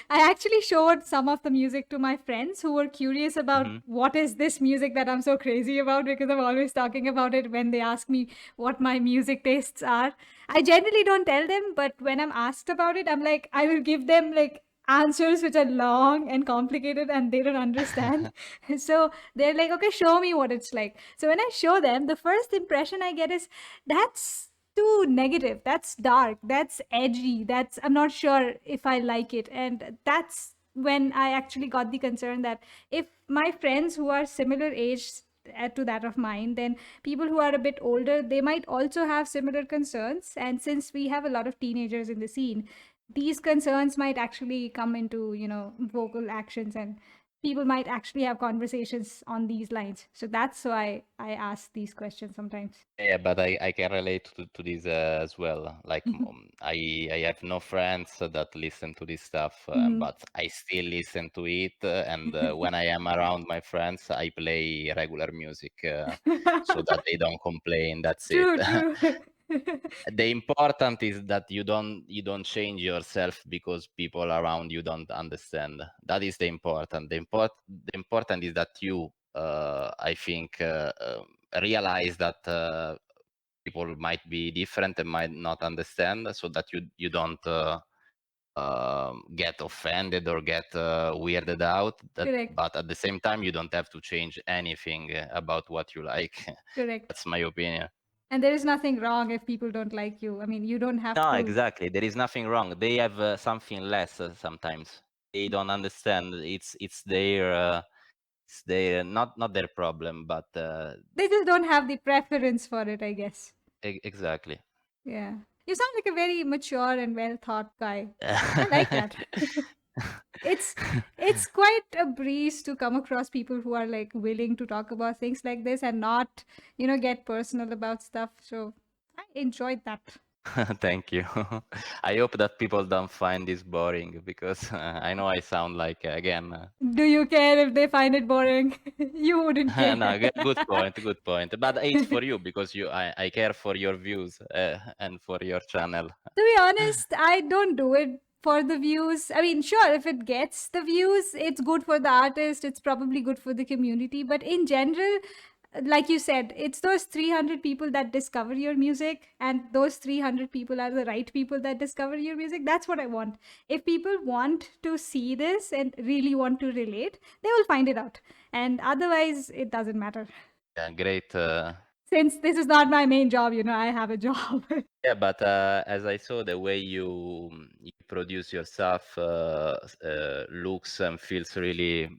Speaker 1: I actually showed some of the music to my friends who were curious about
Speaker 3: Mhm.
Speaker 1: what is this music that I'm so crazy about, because I'm always talking about it when they ask me what my music tastes are. I generally don't tell them, but when I'm asked about it, I'm like, I will give them like answers which are long and complicated and they don't understand. So they're like, okay, show me what it's like. So when I show them, the first impression I get is, that's too negative, that's dark, that's edgy, that's, I'm not sure if I like it. And that's when I actually got the concern that if my friends who are similar age to that of mine, then people who are a bit older, they might also have similar concerns. And since we have a lot of teenagers in the scene, these concerns might actually come into, vocal actions, and people might actually have conversations on these lines. So that's why I ask these questions sometimes.
Speaker 3: yeah, but I can relate to this as well. Like I have no friends that listen to this stuff,
Speaker 1: Mhm.
Speaker 3: but I still listen to it. And when I am around my friends, I play regular music so that they don't complain. That's it.
Speaker 1: True, true.
Speaker 3: The important is that you don't change yourself because people around you don't understand. That is the important. The important is that you, I think, realize that people might be different and might not understand, so that you don't get offended or get weirded out.
Speaker 1: Correct,
Speaker 3: But at the same time, you don't have to change anything about what you like.
Speaker 1: correct.
Speaker 3: That's my opinion.
Speaker 1: And there is nothing wrong if people don't like you. I mean, you don't have
Speaker 3: No,
Speaker 1: to.
Speaker 3: exactly. There is nothing wrong. They have something less sometimes. They don't understand. It's their not their problem, but
Speaker 1: They just don't have the preference for it, I guess.
Speaker 3: exactly.
Speaker 1: Yeah. You sound like a very mature and well thought guy. I like that. it's it's quite a breeze to come across people who are like willing to talk about things like this and not, get personal about stuff. So I enjoyed that.
Speaker 3: Thank you. I hope that people don't find this boring, because I know I sound like again.
Speaker 1: Do you care if they find it boring? You wouldn't
Speaker 3: No,
Speaker 1: care.
Speaker 3: good point, good point. But it's for you, because I care for your views and for your channel.
Speaker 1: To be honest, I don't do it for the views. I mean, sure, if it gets the views, it's good for the artist, it's probably good for the community. But in general, like you said, it's those 300 people that discover your music, and those 300 people are the right people that discover your music. That's what I want. If people want to see this and really want to relate, they will find it out. And otherwise, it doesn't matter.
Speaker 3: Yeah, great.
Speaker 1: Since this is not my main job, I have a job.
Speaker 3: Yeah, but as I saw, the way you produce your stuff looks and feels really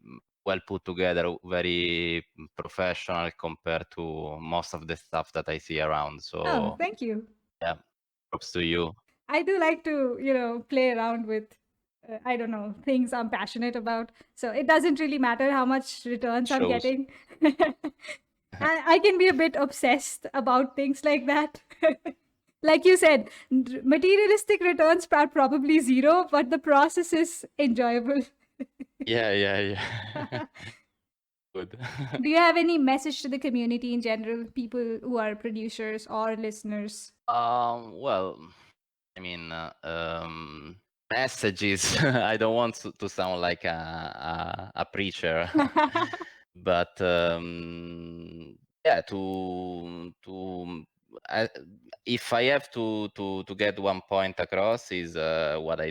Speaker 3: well put together, very professional compared to most of the stuff that I see around.
Speaker 1: Oh,
Speaker 3: So
Speaker 1: thank you.
Speaker 3: yeah, props to you.
Speaker 1: I do like to, play around with, I don't know, things I'm passionate about. So it doesn't really matter how much returns I'm
Speaker 3: Shows.
Speaker 1: getting. I can be a bit obsessed about things like that. Like you said, materialistic returns are probably zero, but the process is enjoyable.
Speaker 3: Yeah, yeah, yeah. Good.
Speaker 1: Do you have any message to the community in general, people who are producers or listeners?
Speaker 3: Well, I mean, messages. I don't want to sound like a preacher, but yeah, I, if I have to get one point across, is what I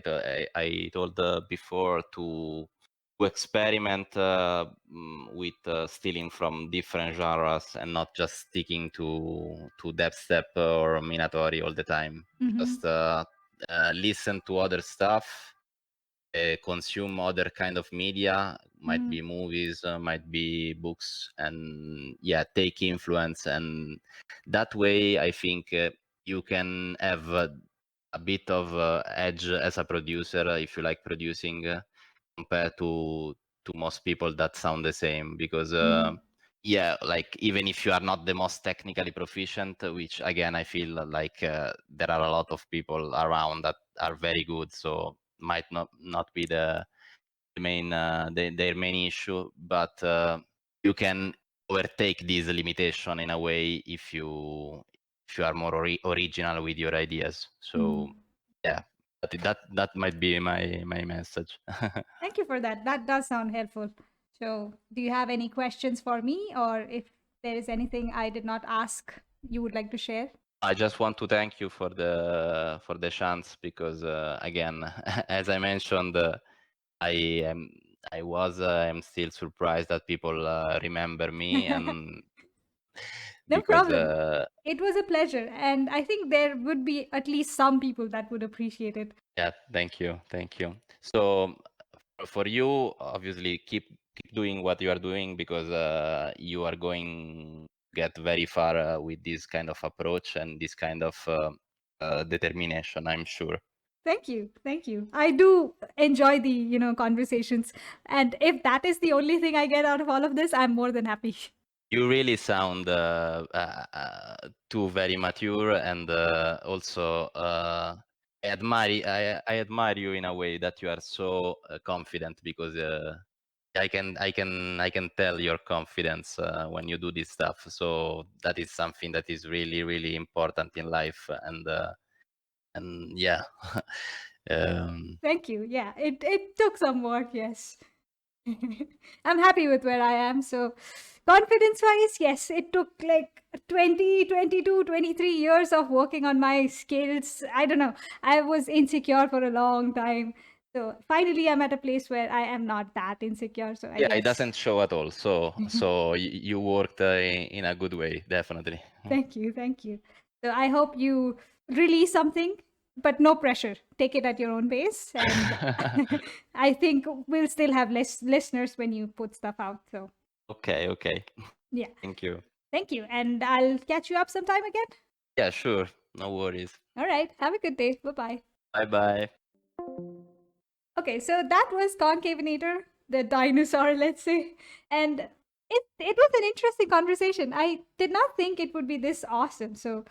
Speaker 3: told before, to experiment with stealing from different genres and not just sticking to dubstep or Minatory all the time.
Speaker 1: Mhm.
Speaker 3: Just listen to other stuff, consume other kind of media, might
Speaker 1: Mhm.
Speaker 3: be movies, might be books, and yeah, take influence. And that way, I think you can have a bit of edge as a producer, if you like producing, compared to most people that sound the same. Because
Speaker 1: Mhm.
Speaker 3: yeah, like even if you are not the most technically proficient, which again I feel like there are a lot of people around that are very good, so might not be their main issue, but you can overtake this limitation in a way if you are more original with your ideas. So yeah, that might be my message.
Speaker 1: Thank you for that. That does sound helpful. So, do you have any questions for me, or if there is anything I did not ask you would like to share?
Speaker 3: I just want to thank you for the chance, because again, as I mentioned, I am I'm still surprised that people remember me, and
Speaker 1: No
Speaker 3: because
Speaker 1: problem. It was a pleasure, and I think there would be at least some people that would appreciate it.
Speaker 3: yeah, thank you. So for you, obviously, keep doing what you are doing, because you are going to get very far with this kind of approach and this kind of determination, I'm sure.
Speaker 1: Thank you. Thank you. I do enjoy the, conversations. And if that is the only thing I get out of all of this, I'm more than happy.
Speaker 3: You really sound too very mature, and also I admire you in a way that you are so confident, because I can tell your confidence when you do this stuff. So that is something that is really, really important in life, and yeah.
Speaker 1: Thank you. Yeah, it took some work, yes. I'm happy with where I am. So, confidence wise, yes, it took like 20, 22, 23 years of working on my skills. I don't know. I was insecure for a long time. So, finally, I'm at a place where I am not that insecure. So, I
Speaker 3: Yeah, it
Speaker 1: guess.
Speaker 3: doesn't show at all. So you worked in a good way, definitely.
Speaker 1: Thank you. Thank you. So, I hope you release something, but no pressure. Take it at your own pace. And I think we'll still have less listeners when you put stuff out. So,
Speaker 3: Okay.
Speaker 1: yeah.
Speaker 3: Thank you.
Speaker 1: Thank you. And I'll catch you up sometime again.
Speaker 3: Yeah, sure. No worries.
Speaker 1: All right. Have a good day. Bye bye.
Speaker 3: Bye.
Speaker 1: Okay, so that was Concavenator, the dinosaur, let's say. And it was an interesting conversation. I did not think it would be this awesome. So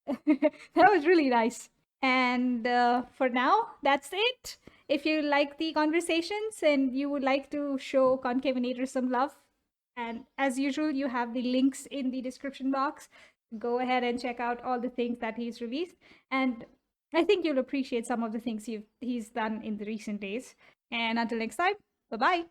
Speaker 1: that was really nice. And for now, that's it. If you like the conversations and you would like to show Concavenator some love, and as usual, you have the links in the description box. Go ahead and check out all the things that he's released. And I think you'll appreciate some of the things he's done in the recent days. And until next time, bye bye.